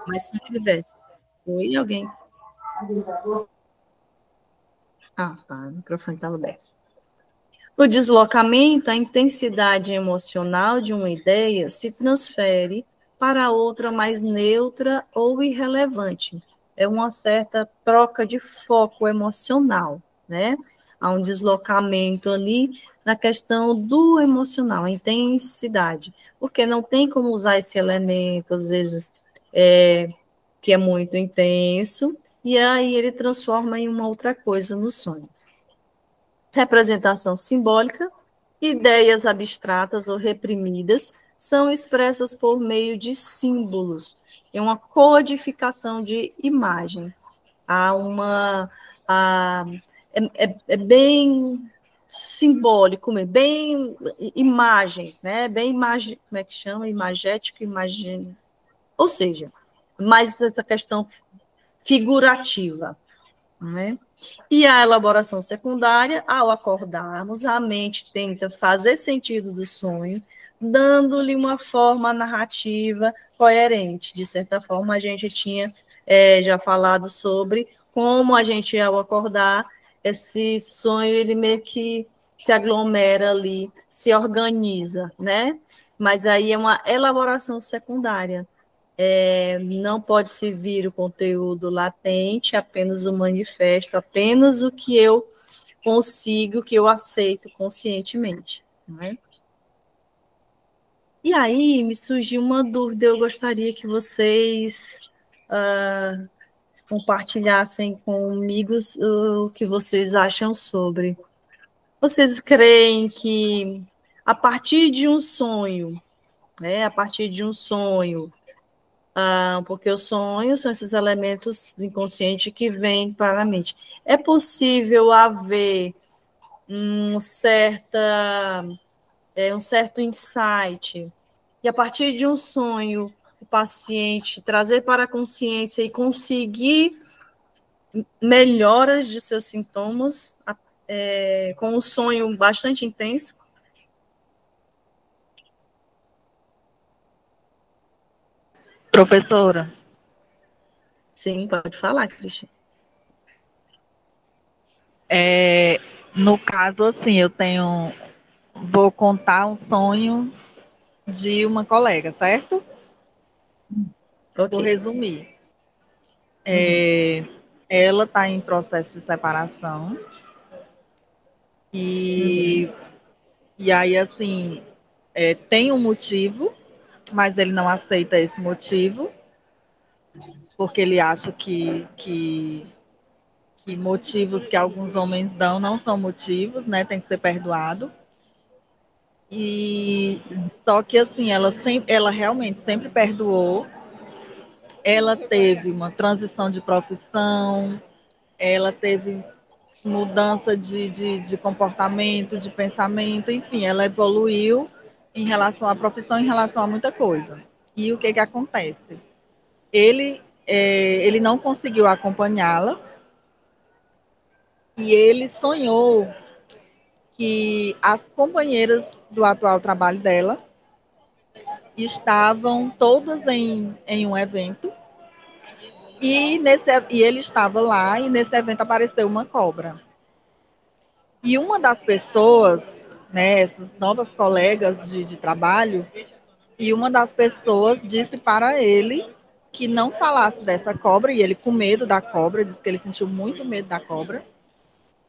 mas são diversas. Oi, alguém? Tá, o microfone estava aberto. No deslocamento, a intensidade emocional de uma ideia se transfere para outra mais neutra ou irrelevante. É uma certa troca de foco emocional, né? Há um deslocamento ali na questão do emocional, a intensidade, porque não tem como usar esse elemento, às vezes, que é muito intenso, e aí ele transforma em uma outra coisa no sonho. Representação simbólica, ideias abstratas ou reprimidas são expressas por meio de símbolos. É uma codificação de imagem. É bem simbólico, bem imagem, né? Bem imagem, como é que chama? Imagético, Ou seja, mais essa questão figurativa, né? E a elaboração secundária, ao acordarmos, a mente tenta fazer sentido do sonho, dando-lhe uma forma narrativa coerente. De certa forma, a gente tinha já falado sobre como a gente, ao acordar, esse sonho, ele meio que se aglomera ali, se organiza, né? Mas aí é uma elaboração secundária. Não pode se vir o conteúdo latente, apenas o manifesto, apenas o que eu consigo, que eu aceito conscientemente. Né? E aí me surgiu uma dúvida, eu gostaria que vocês compartilhassem comigo o que vocês acham sobre. Vocês creem que a partir de um sonho, né, a partir de um sonho, porque os sonhos são esses elementos do inconsciente que vêm para a mente. É possível haver um certo insight, e a partir de um sonho, o paciente trazer para a consciência e conseguir melhoras de seus sintomas com um sonho bastante intenso? Professora. Sim, pode falar, Cristian. No caso, assim, vou contar um sonho de uma colega, certo? Okay. Vou resumir. Ela está em processo de separação e aí, assim, tem um motivo, mas ele não aceita esse motivo, porque ele acha que motivos que alguns homens dão não são motivos, né? Tem que ser perdoado. E só que assim, ela realmente sempre perdoou. Ela teve uma transição de profissão, ela teve mudança de comportamento, de pensamento, enfim, ela evoluiu em relação à profissão, em relação a muita coisa. E o que acontece? Ele não conseguiu acompanhá-la e ele sonhou que as companheiras do atual trabalho dela estavam todas em um evento e ele estava lá e nesse evento apareceu uma cobra. E uma das pessoas, né, essas novas colegas de trabalho, e uma das pessoas disse para ele que não falasse dessa cobra, e ele com medo da cobra, disse que ele sentiu muito medo da cobra,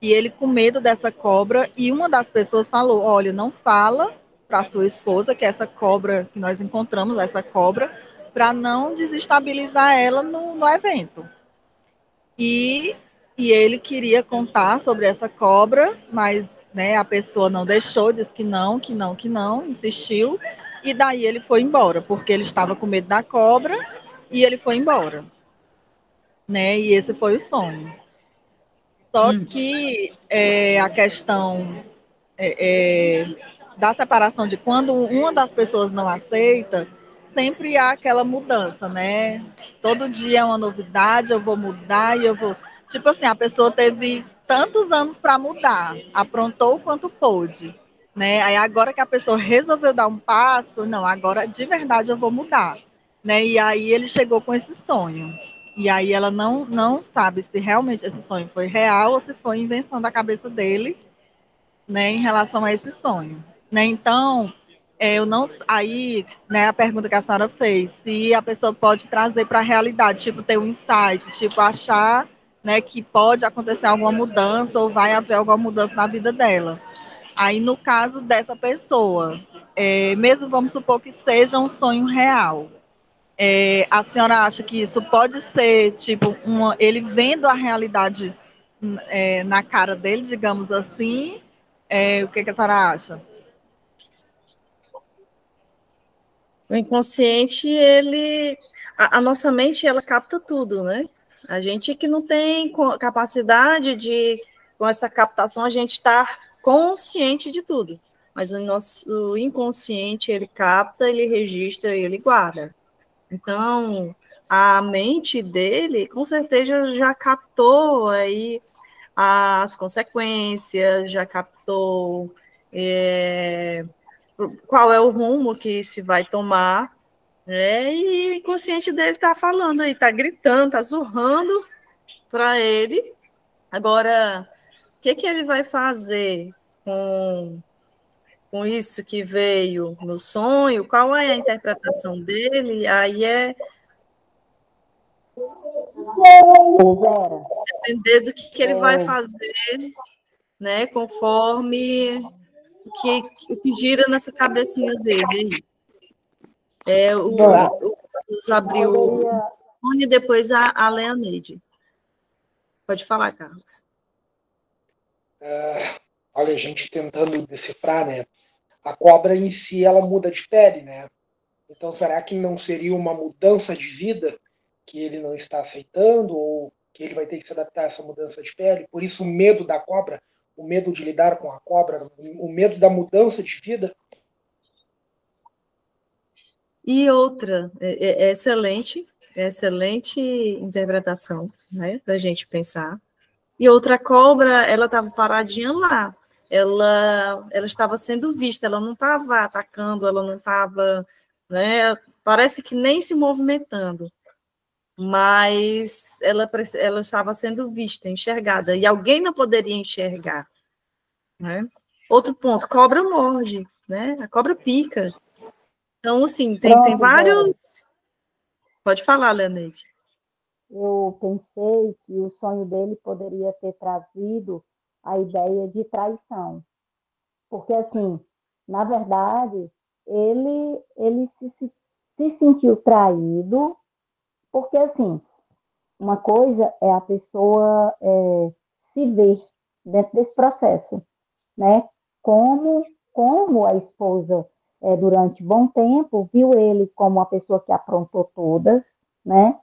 e ele com medo dessa cobra, e uma das pessoas falou, olha, não fala para sua esposa que essa cobra, que nós encontramos, essa cobra, para não desestabilizar ela no evento. E ele queria contar sobre essa cobra, mas né, a pessoa não deixou, disse que não, insistiu, e daí ele foi embora, porque ele estava com medo da cobra, e ele foi embora. Né, e esse foi o sonho. Só que a questão da separação, de quando uma das pessoas não aceita, sempre há aquela mudança, né? Todo dia é uma novidade, eu vou mudar e eu vou... Tipo assim, a pessoa teve tantos anos para mudar, aprontou o quanto pôde, né? Aí agora que a pessoa resolveu dar um passo, não, agora de verdade eu vou mudar, né? E aí ele chegou com esse sonho. E aí ela não sabe se realmente esse sonho foi real ou se foi invenção da cabeça dele, né, em relação a esse sonho. Né? Então, eu não. Aí, né, a pergunta que a senhora fez, se a pessoa pode trazer para a realidade, tipo, ter um insight, tipo, achar, né, que pode acontecer alguma mudança ou vai haver alguma mudança na vida dela. Aí, no caso dessa pessoa, mesmo vamos supor que seja um sonho real, a senhora acha que isso pode ser, tipo, ele vendo a realidade na cara dele, digamos assim? O que a senhora acha? O inconsciente, ele... A nossa mente, ela capta tudo, né? A gente que não tem capacidade de, com essa captação, a gente estar consciente de tudo. Mas o nosso inconsciente, ele capta, ele registra e ele guarda. Então, a mente dele, com certeza, já captou aí as consequências, já captou qual é o rumo que se vai tomar, né? E o inconsciente dele está falando aí, está gritando, está zurrando para ele. Agora, o que ele vai fazer com isso que veio no sonho? Qual é a interpretação dele? Aí depender do que ele vai fazer, né? Conforme o que gira nessa cabecinha dele aí. O Carlos abriu o sonho e depois a Leoneide. Pode falar, Carlos. Olha, a gente tentando decifrar, né? A cobra em si, ela muda de pele, né? Então, será que não seria uma mudança de vida que ele não está aceitando, ou que ele vai ter que se adaptar a essa mudança de pele? Por isso, o medo da cobra, o medo de lidar com a cobra, o medo da mudança de vida. E outra, excelente interpretação, né, para a gente pensar. E outra cobra, ela estava paradinha lá, ela estava sendo vista, ela não estava atacando, ela não estava, né, parece que nem se movimentando, mas ela estava sendo vista, enxergada, e alguém não poderia enxergar, né? Outro ponto, cobra morde, né? A cobra pica. Então, assim, tem vários... Pode falar, Leoneide. Eu pensei que o sonho dele poderia ter trazido a ideia de traição. Porque, assim, na verdade, ele se sentiu traído, porque, assim, uma coisa é a pessoa se ver dentro desse processo, né? Como a esposa, durante bom tempo, viu ele como uma pessoa que aprontou todas, né?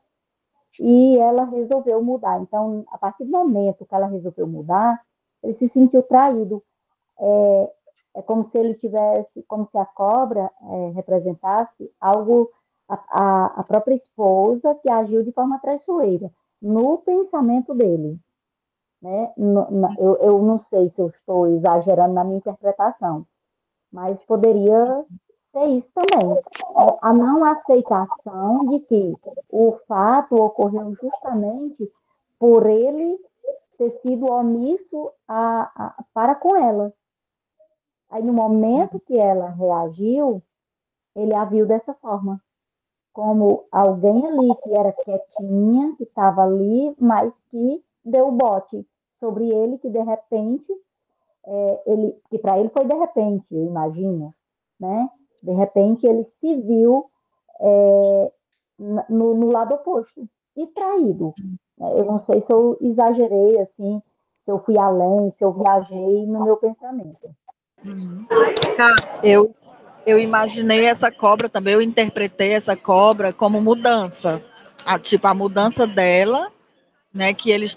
E ela resolveu mudar. Então, a partir do momento que ela resolveu mudar, ele se sentiu traído. É como se ele tivesse, como se a cobra representasse algo, a própria esposa que agiu de forma traiçoeira, no pensamento dele. Né? Eu não sei se eu estou exagerando na minha interpretação, mas poderia ser isso também. A não aceitação de que o fato ocorreu justamente por ele ter sido omisso para com ela. Aí, no momento que ela reagiu, ele a viu dessa forma, como alguém ali que era quietinha, que estava ali, mas que deu o bote sobre ele, que de repente, que para ele foi de repente, eu imagino, né? De repente ele se viu no lado oposto e traído. Eu não sei se eu exagerei, assim, se eu fui além, se eu viajei no meu pensamento. Eu imaginei essa cobra também, eu interpretei essa cobra como mudança. A mudança dela, né? Que ele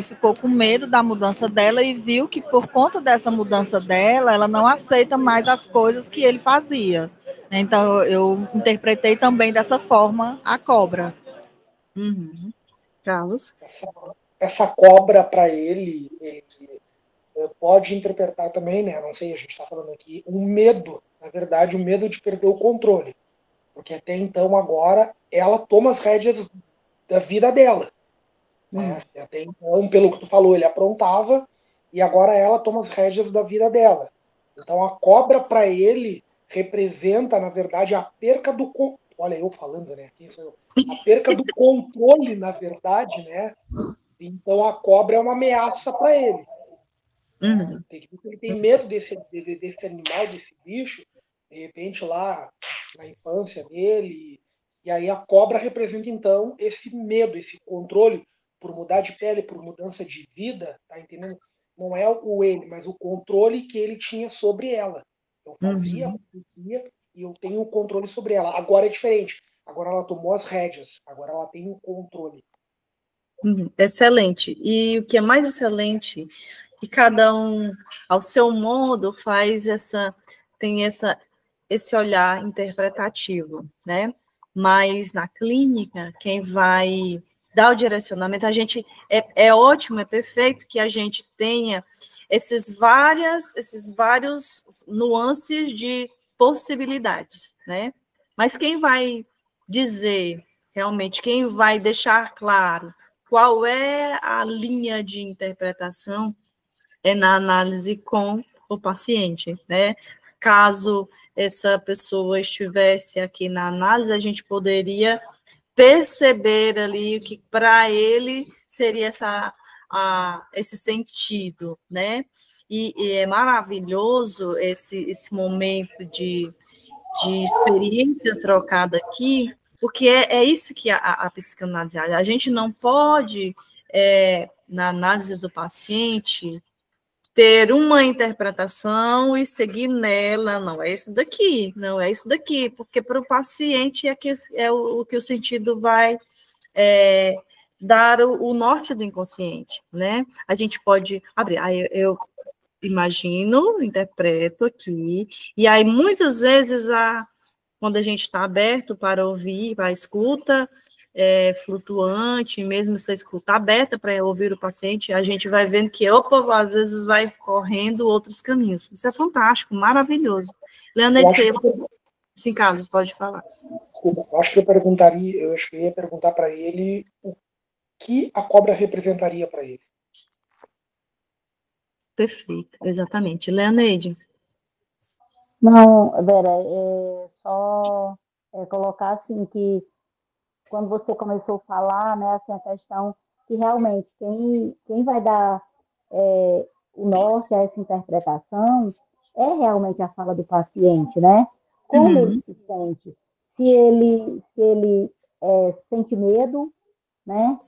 ficou com medo da mudança dela e viu que por conta dessa mudança dela, ela não aceita mais as coisas que ele fazia. Então eu interpretei também dessa forma a cobra. Carlos? Essa cobra para ele pode interpretar também, né? Não sei, a gente está falando aqui, um medo, na verdade, o medo de perder o controle. Porque até então, agora, ela toma as rédeas da vida dela. Né? Até então, pelo que tu falou, ele aprontava e agora ela toma as rédeas da vida dela. Então, a cobra para ele representa, na verdade, a perca do... Olha, eu falando, né? Quem sou eu? A perca do controle, na verdade, né? Então, a cobra é uma ameaça para ele. Ele tem medo desse animal, desse bicho, de repente lá na infância dele, e aí a cobra representa então esse medo, esse controle por mudar de pele, por mudança de vida, tá entendendo? Não é o ele, mas o controle que ele tinha sobre ela. Eu fazia, e eu tenho o controle sobre ela. Agora é diferente. Agora ela tomou as rédeas, agora ela tem o controle. Excelente. E o que é mais excelente, que cada um, ao seu modo, tem esse olhar interpretativo, né? mas na clínica, quem vai dar o direcionamento, a gente, é ótimo, é perfeito que a gente tenha esses vários nuances de possibilidades, né? Mas quem vai dizer, realmente, quem vai deixar claro qual é a linha de interpretação é na análise com o paciente, né? Caso essa pessoa estivesse aqui na análise, a gente poderia perceber ali o que para ele seria esse sentido, né? E é maravilhoso esse momento de experiência trocada aqui, porque é isso que a psicanálise, a gente não pode, na análise do paciente, ter uma interpretação e seguir nela, não é isso daqui, não é isso daqui, porque para o paciente é o que o sentido vai dar o norte do inconsciente, né? A gente pode abrir, aí eu imagino, interpreto aqui, e aí muitas vezes quando a gente está aberto para ouvir, para a escuta, flutuante, mesmo essa escuta aberta para ouvir o paciente, a gente vai vendo que, às vezes vai correndo outros caminhos. Isso é fantástico, maravilhoso. Leonete, sim, Carlos, pode falar. Desculpa, eu acho que eu ia perguntar para ele o que a cobra representaria para ele. Perfeito, exatamente. Leoneide? Não, Vera, só colocar assim que quando você começou a falar, né, assim, a questão que realmente quem vai dar o norte a essa interpretação é realmente a fala do paciente, né? Como ele se sente. Se ele sente medo, né,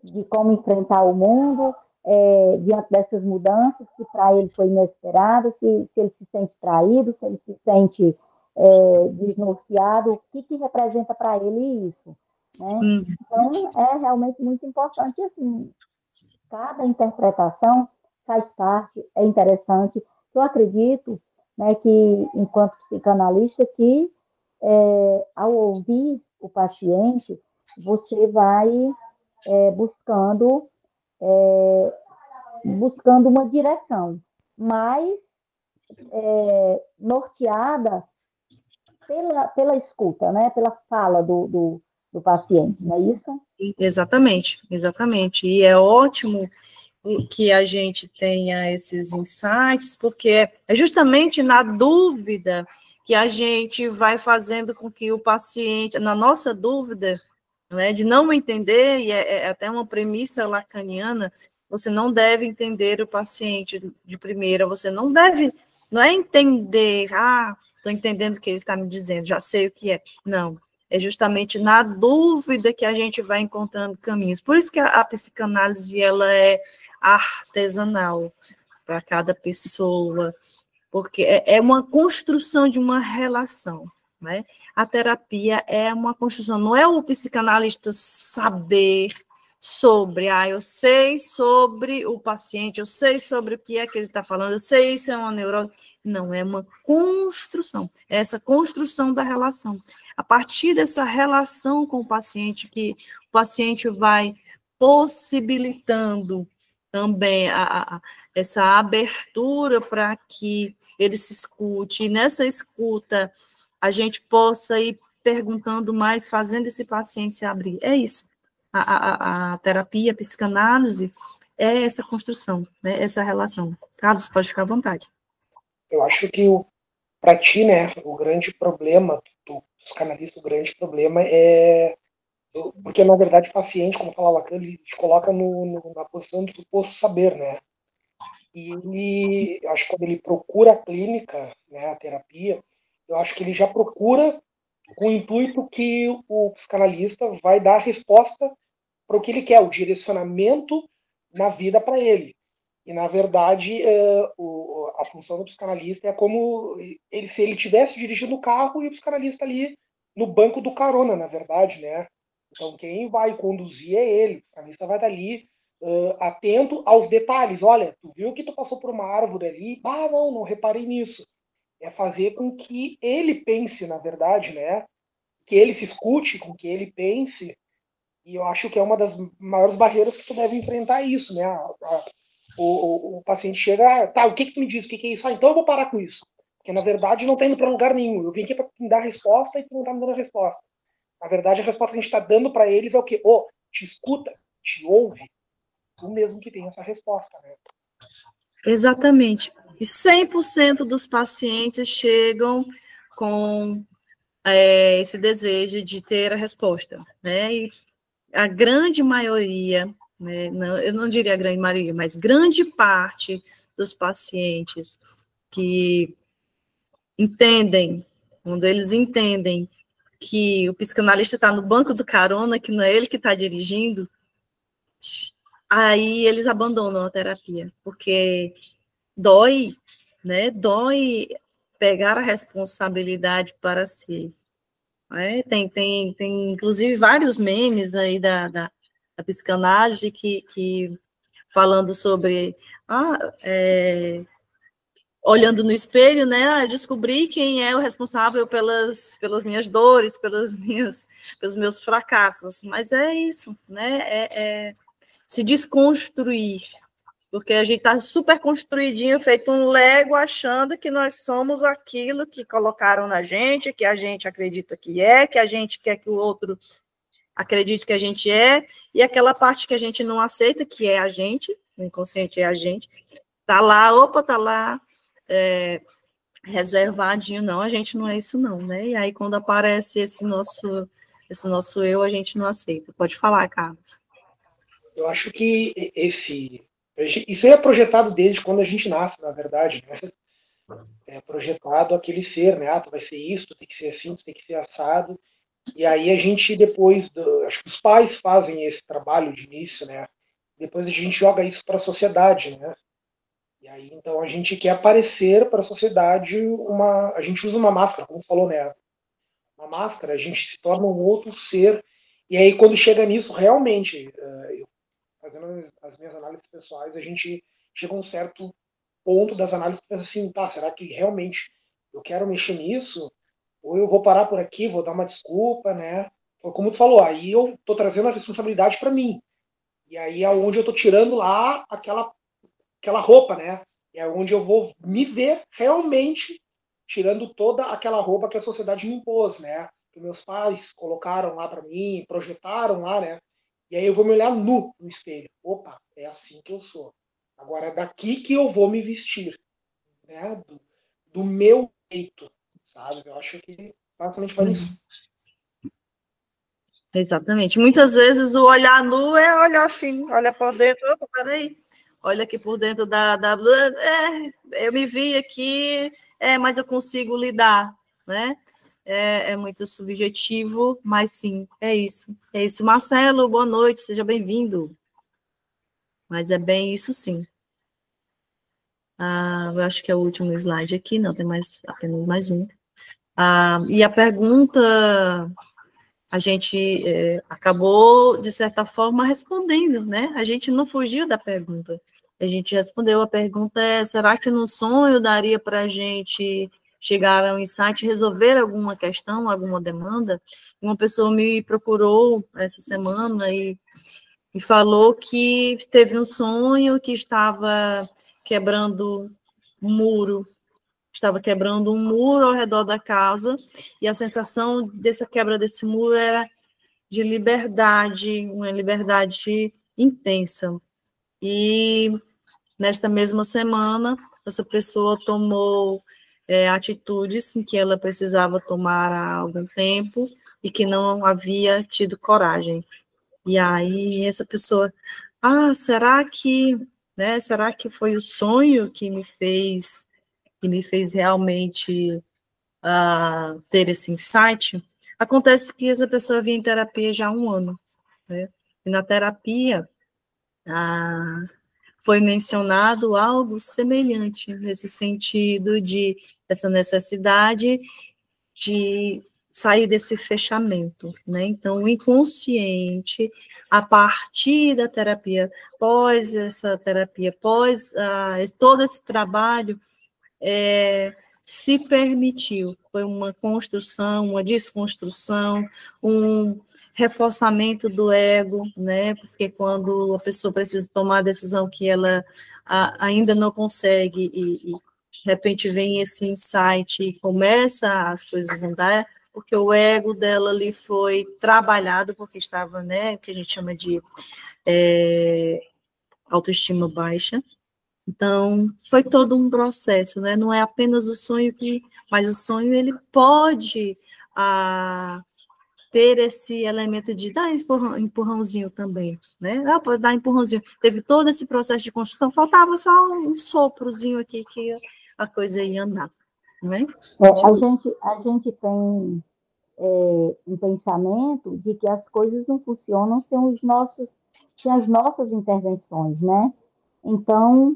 de como enfrentar o mundo, diante dessas mudanças que para ele foi inesperado, se ele se sente traído, se ele se sente desnorteado, o que representa para ele isso, né? Então, é realmente muito importante, assim, cada interpretação faz parte, é interessante. Eu acredito, né, que, enquanto psicanalista, que ao ouvir o paciente, você vai buscando uma direção, mas norteada pela escuta, né? Pela fala do paciente, não é isso? Exatamente, exatamente. E é ótimo que a gente tenha esses insights, porque é justamente na dúvida que a gente vai fazendo com que o paciente, na nossa dúvida, né, de não entender, e é até uma premissa lacaniana, você não deve entender o paciente de primeira, você não é entender, estou entendendo o que ele está me dizendo, já sei o que é. Não, é justamente na dúvida que a gente vai encontrando caminhos. Por isso que a psicanálise, ela é artesanal para cada pessoa, porque é uma construção de uma relação, né? A terapia é uma construção, não é o psicanalista saber sobre, eu sei sobre o paciente, eu sei sobre o que é que ele está falando, eu sei isso é uma neurose. Não, é uma construção, é essa construção da relação. A partir dessa relação com o paciente, que o paciente vai possibilitando também essa abertura para que ele se escute, e nessa escuta a gente possa ir perguntando mais, fazendo esse paciente se abrir. É isso. A terapia, a psicanálise é essa construção, né, essa relação. Carlos, pode ficar à vontade. Eu acho que, para ti, né, o grande problema do psicanalista, o grande problema é... Porque, na verdade, o paciente, como fala Lacan, ele te coloca na posição do suposto saber, né? E ele, acho que quando ele procura a clínica, né, a terapia, eu acho que ele já procura com o intuito que o psicanalista vai dar a resposta para o que ele quer, o direcionamento na vida para ele. E, na verdade, a função do psicanalista é como se ele estivesse dirigindo o carro e o psicanalista ali no banco do carona, na verdade, né? Então, quem vai conduzir é ele. O psicanalista vai estar ali atento aos detalhes. Olha, tu viu que tu passou por uma árvore ali? Não reparei nisso. É fazer com que ele pense, na verdade, né? que ele se escute, com que ele pense, e eu acho que é uma das maiores barreiras que tu deve enfrentar isso, né? O paciente chega, tá, o que tu me diz, o que é isso? Então eu vou parar com isso. Porque, na verdade, não tá indo para lugar nenhum. Eu vim aqui para me dar resposta e tu não tá me dando resposta. Na verdade, a resposta que a gente está dando para eles é o quê? Te escuta, te ouve. Tu mesmo que tem essa resposta, né? Exatamente. E 100% dos pacientes chegam com esse desejo de ter a resposta, né? E a grande maioria, né, eu não diria a grande maioria, mas grande parte dos pacientes que entendem, quando eles entendem que o psicanalista está no banco do carona, que não é ele que está dirigindo, aí eles abandonam a terapia, porque dói, né? Dói pegar a responsabilidade para si. Né? Tem inclusive vários memes aí da psicanálise que falando sobre olhando no espelho, né? Eu descobri quem é o responsável pelas minhas dores, pelos meus fracassos. Mas é isso, né? Se desconstruir, porque a gente está super construidinho, feito um Lego, achando que nós somos aquilo que colocaram na gente, que a gente acredita que a gente quer que o outro acredite que a gente é, e aquela parte que a gente não aceita, que é a gente, o inconsciente é a gente, tá lá, reservadinho, não, a gente não é isso não, né? E aí quando aparece esse nosso eu, a gente não aceita. Pode falar, Carlos. Eu acho que isso é projetado desde quando a gente nasce, na verdade, né? É projetado aquele ser, né? Tu vai ser isso, tu tem que ser assim, tu tem que ser assado. E aí a gente depois, acho que os pais fazem esse trabalho de início, né? Depois a gente joga isso para a sociedade, né? E aí então a gente quer aparecer para a sociedade a gente usa uma máscara, como falou, né? Uma máscara, a gente se torna um outro ser. E aí quando chega nisso, realmente, fazendo as minhas análises pessoais, a gente chega a um certo ponto das análises que pensa assim, tá, será que realmente eu quero mexer nisso? Ou eu vou parar por aqui, vou dar uma desculpa, né? Como tu falou, aí eu tô trazendo a responsabilidade para mim. E aí é onde eu tô tirando lá aquela roupa, né? É onde eu vou me ver realmente tirando toda aquela roupa que a sociedade me impôs, né? Que meus pais colocaram lá para mim, projetaram lá, né? E aí eu vou me olhar nu no espelho. Opa, é assim que eu sou. Agora é daqui que eu vou me vestir, né? Do meu jeito, sabe? Eu acho que basicamente vai nisso. Exatamente. Muitas vezes o olhar nu é olhar assim, olha por dentro, opa, peraí, olha aqui por dentro da eu me vi aqui, mas eu consigo lidar, né? É muito subjetivo, mas sim, é isso. É isso. Marcelo, boa noite, seja bem-vindo. Mas é bem isso, sim. Eu acho que é o último slide aqui, não, tem apenas mais um. E a pergunta, a gente acabou, de certa forma, respondendo, né? A gente não fugiu da pergunta. A gente respondeu, a pergunta será que no sonho daria para a gente chegar a um insight, resolver alguma questão, alguma demanda? Uma pessoa me procurou essa semana e falou que teve um sonho que estava quebrando um muro, ao redor da casa, e a sensação dessa quebra desse muro era de liberdade, uma liberdade intensa. E nesta mesma semana, essa pessoa tomou atitudes em que ela precisava tomar há algum tempo e que não havia tido coragem. E aí essa pessoa, será que foi o sonho que me fez realmente ter esse insight? Acontece que essa pessoa vinha em terapia já há 1 ano, né? E na terapia foi mencionado algo semelhante, nesse sentido de essa necessidade de sair desse fechamento, né? Então, o inconsciente, a partir da terapia, após essa terapia, após todo esse trabalho, se permitiu foi uma construção, uma desconstrução, um reforçamento do ego, né? Porque quando a pessoa precisa tomar a decisão que ela ainda não consegue e de repente vem esse insight e começa as coisas a andar, porque o ego dela ali foi trabalhado, porque estava, né, o que a gente chama de autoestima baixa. Então, foi todo um processo, né? Não é apenas o sonho mas o sonho, ele pode ter esse elemento de dar empurrãozinho também, né? Pode dar empurrãozinho. Teve todo esse processo de construção, faltava só um soprozinho aqui que a coisa ia andar, né? A gente tem um pensamento de que as coisas não funcionam sem as nossas intervenções, né? Então,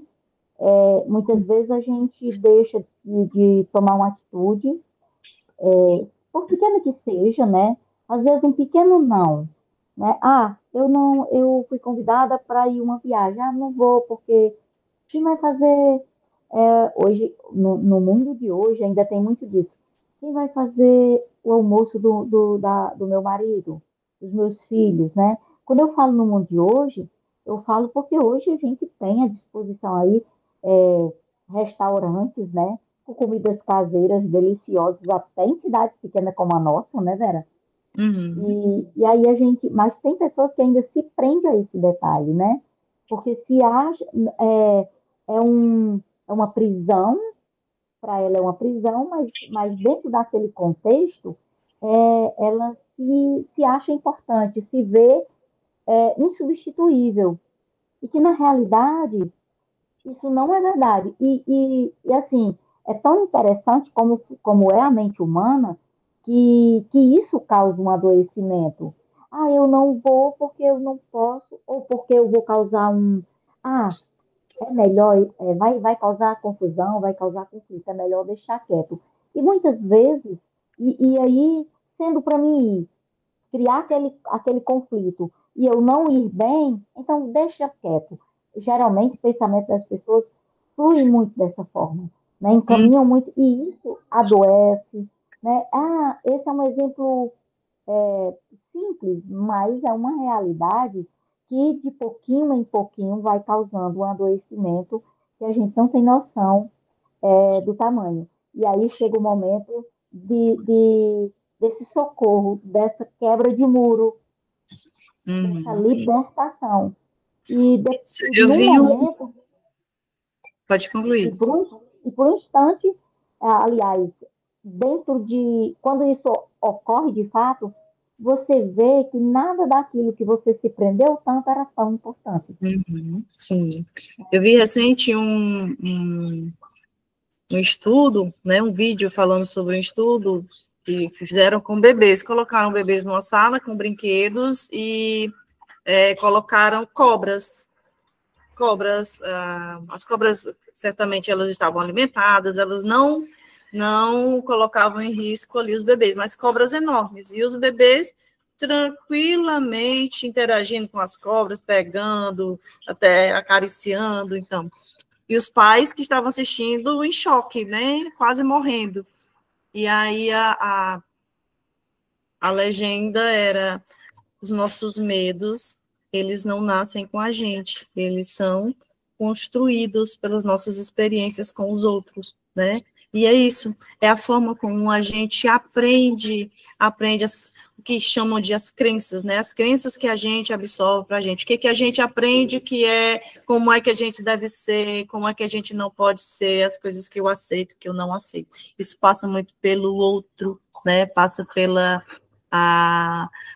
muitas vezes a gente deixa de tomar uma atitude, por pequena que seja, né? Às vezes um pequeno não, né? Eu fui convidada para ir uma viagem, não vou porque quem vai fazer hoje, no mundo de hoje ainda tem muito disso. Quem vai fazer o almoço do meu marido, dos meus filhos, né? Quando eu falo no mundo de hoje, eu falo porque hoje a gente tem à disposição aí restaurantes, né? Com comidas caseiras deliciosas, até em cidades pequenas como a nossa, né, Vera? Uhum. E aí mas tem pessoas que ainda se prendem a esse detalhe, né? Porque se acha, é uma prisão, para ela é uma prisão, mas dentro daquele contexto, ela se acha importante, se vê insubstituível. E que, na realidade, isso não é verdade. E assim, é tão interessante como é a mente humana que isso causa um adoecimento. Eu não vou porque eu não posso, ou porque eu vou causar é melhor, vai causar confusão, vai causar conflito, é melhor deixar quieto. E muitas vezes, e aí, sendo para mim criar aquele conflito e eu não ir bem, então deixa quieto. Geralmente, o pensamento das pessoas flui muito dessa forma, né? Encaminham muito, e isso adoece, né? Esse é um exemplo simples, mas é uma realidade que de pouquinho em pouquinho vai causando um adoecimento que a gente não tem noção do tamanho. E aí chega o momento desse socorro, dessa quebra de muro, dessa libertação. E Eu no vi momento, Pode concluir. e por um instante, aliás, quando isso ocorre de fato, você vê que nada daquilo que você se prendeu tanto era tão importante. Sim. Eu vi recente um estudo, né, um vídeo falando sobre um estudo que fizeram com bebês. Colocaram bebês numa sala com brinquedos e colocaram cobras. As cobras, certamente, elas estavam alimentadas, elas não colocavam em risco ali os bebês, mas cobras enormes. E os bebês tranquilamente interagindo com as cobras, pegando, até acariciando, então. E os pais que estavam assistindo em choque, né, quase morrendo. E aí a legenda era: os nossos medos, eles não nascem com a gente, eles são construídos pelas nossas experiências com os outros, né? E é isso, é a forma como a gente aprende o que chamam de as crenças, né? As crenças que a gente absorve para a gente, o que a gente aprende como é que a gente deve ser, como é que a gente não pode ser, as coisas que eu aceito, que eu não aceito. Isso passa muito pelo outro, né? Passa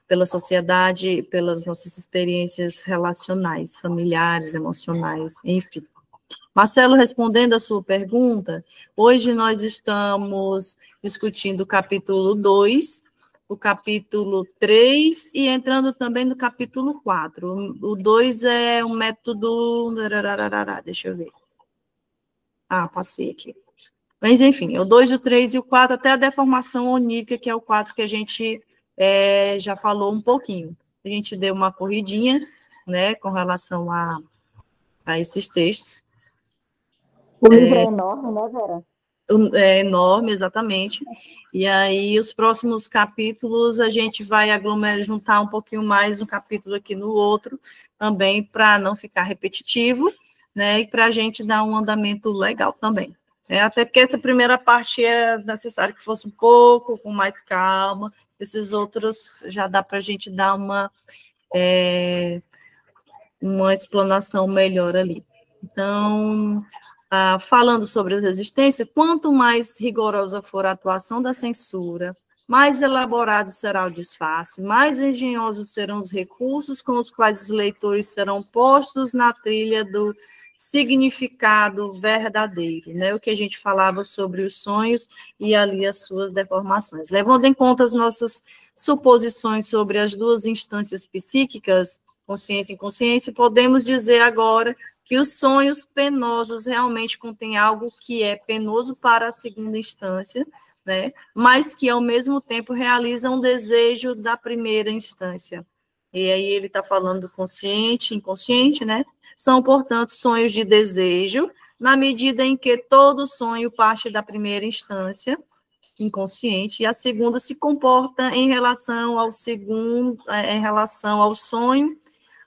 pela sociedade, pelas nossas experiências relacionais, familiares, emocionais, enfim. Marcelo, respondendo a sua pergunta, hoje nós estamos discutindo o capítulo 2, o capítulo 3 e entrando também no capítulo 4. O 2 é um método... Deixa eu ver. Passei aqui. Mas, enfim, o 2, o 3 e o 4, até a deformação onírica, que é o 4 que a gente já falou um pouquinho. A gente deu uma corridinha, né, com relação a esses textos. O livro é enorme, né, Vera? É enorme, exatamente. E aí, os próximos capítulos, a gente vai aglomerar, juntar um pouquinho mais um capítulo aqui no outro, também para não ficar repetitivo, né? E para a gente dar um andamento legal também. Até porque essa primeira parte é necessário que fosse um pouco, com mais calma. Esses outros já dá para a gente dar uma explanação melhor ali. Então, falando sobre a resistência, quanto mais rigorosa for a atuação da censura, mais elaborado será o disfarce, mais engenhosos serão os recursos com os quais os leitores serão postos na trilha do significado verdadeiro, né? O que a gente falava sobre os sonhos e ali as suas deformações. Levando em conta as nossas suposições sobre as duas instâncias psíquicas, consciência e inconsciência, podemos dizer agora que os sonhos penosos realmente contêm algo que é penoso para a segunda instância, né? Mas que, ao mesmo tempo, realizam um desejo da primeira instância. E aí ele está falando do consciente, inconsciente, né? São, portanto, sonhos de desejo, na medida em que todo sonho parte da primeira instância, inconsciente, e a segunda se comporta em relação ao sonho,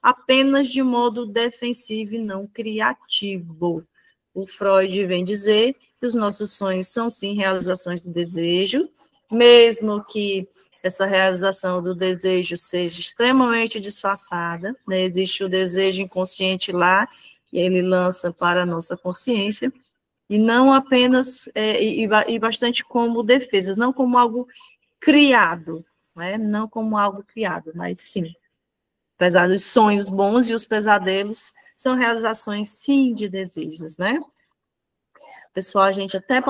apenas de modo defensivo e não criativo. O Freud vem dizer que os nossos sonhos são, sim, realizações do desejo, mesmo que essa realização do desejo seja extremamente disfarçada, né? Existe o desejo inconsciente lá, que ele lança para a nossa consciência, e não apenas, e bastante como defesas, não como algo criado, né? Não como algo criado, mas sim. Apesar dos sonhos bons e os pesadelos, são realizações, sim, de desejos, né? Pessoal, a gente até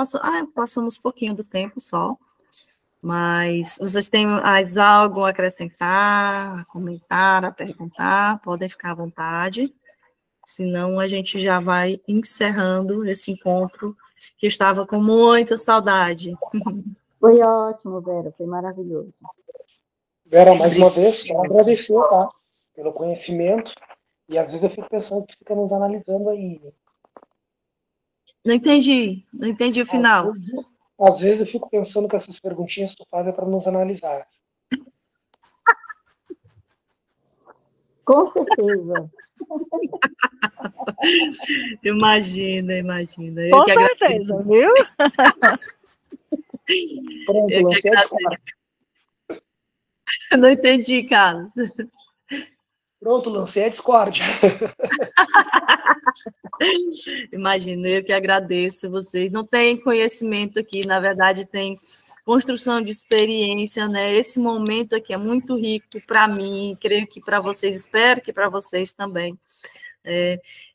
passamos um pouquinho do tempo só, mas vocês têm mais algo a acrescentar, a comentar, a perguntar, podem ficar à vontade, senão a gente já vai encerrando esse encontro, que estava com muita saudade. Foi ótimo, Vera, foi maravilhoso. Vera, mais uma vez, quero agradecer, tá? Pelo conhecimento, e às vezes eu fico pensando que fica nos analisando aí. Não entendi o final. Às vezes eu fico pensando que essas perguntinhas que tu faz é para nos analisar. Com certeza. Imagina. Com certeza, viu? Pronto, lancei a discórdia. Não entendi, Carlos. Pronto, lancei a discórdia. Imagina, eu que agradeço vocês. Não tem conhecimento aqui, na verdade, tem construção de experiência, né? Esse momento aqui é muito rico para mim, creio que para vocês, espero que para vocês também.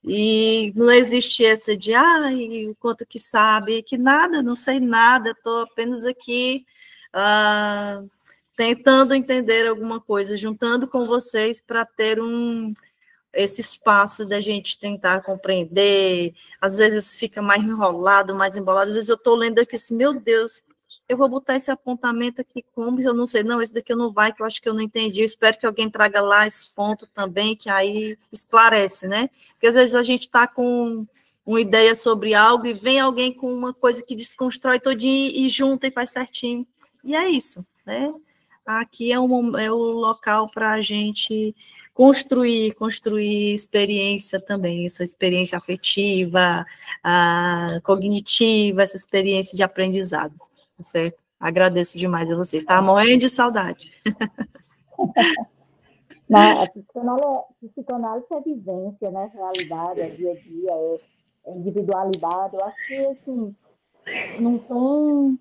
E não existe essa de, o quanto que sabe, que nada, não sei nada, estou apenas aqui tentando entender alguma coisa, juntando com vocês para ter esse espaço da gente tentar compreender. Às vezes fica mais enrolado, mais embolado, às vezes eu estou lendo aqui assim, meu Deus, eu vou botar esse apontamento aqui como, eu não sei, não, esse daqui não vai, que eu acho que eu não entendi, eu espero que alguém traga lá esse ponto também, que aí esclarece, né? Porque às vezes a gente está com uma ideia sobre algo e vem alguém com uma coisa que desconstrói todinho e junta e faz certinho. E é isso, né? Aqui é o local para a gente construir experiência também, essa experiência afetiva, cognitiva, essa experiência de aprendizado, tá certo? Agradeço demais a vocês, estava morrendo de saudade. A psicanálise é vivência, né? Realidade, é dia a dia, é individualidade. Eu acho que, assim, não tem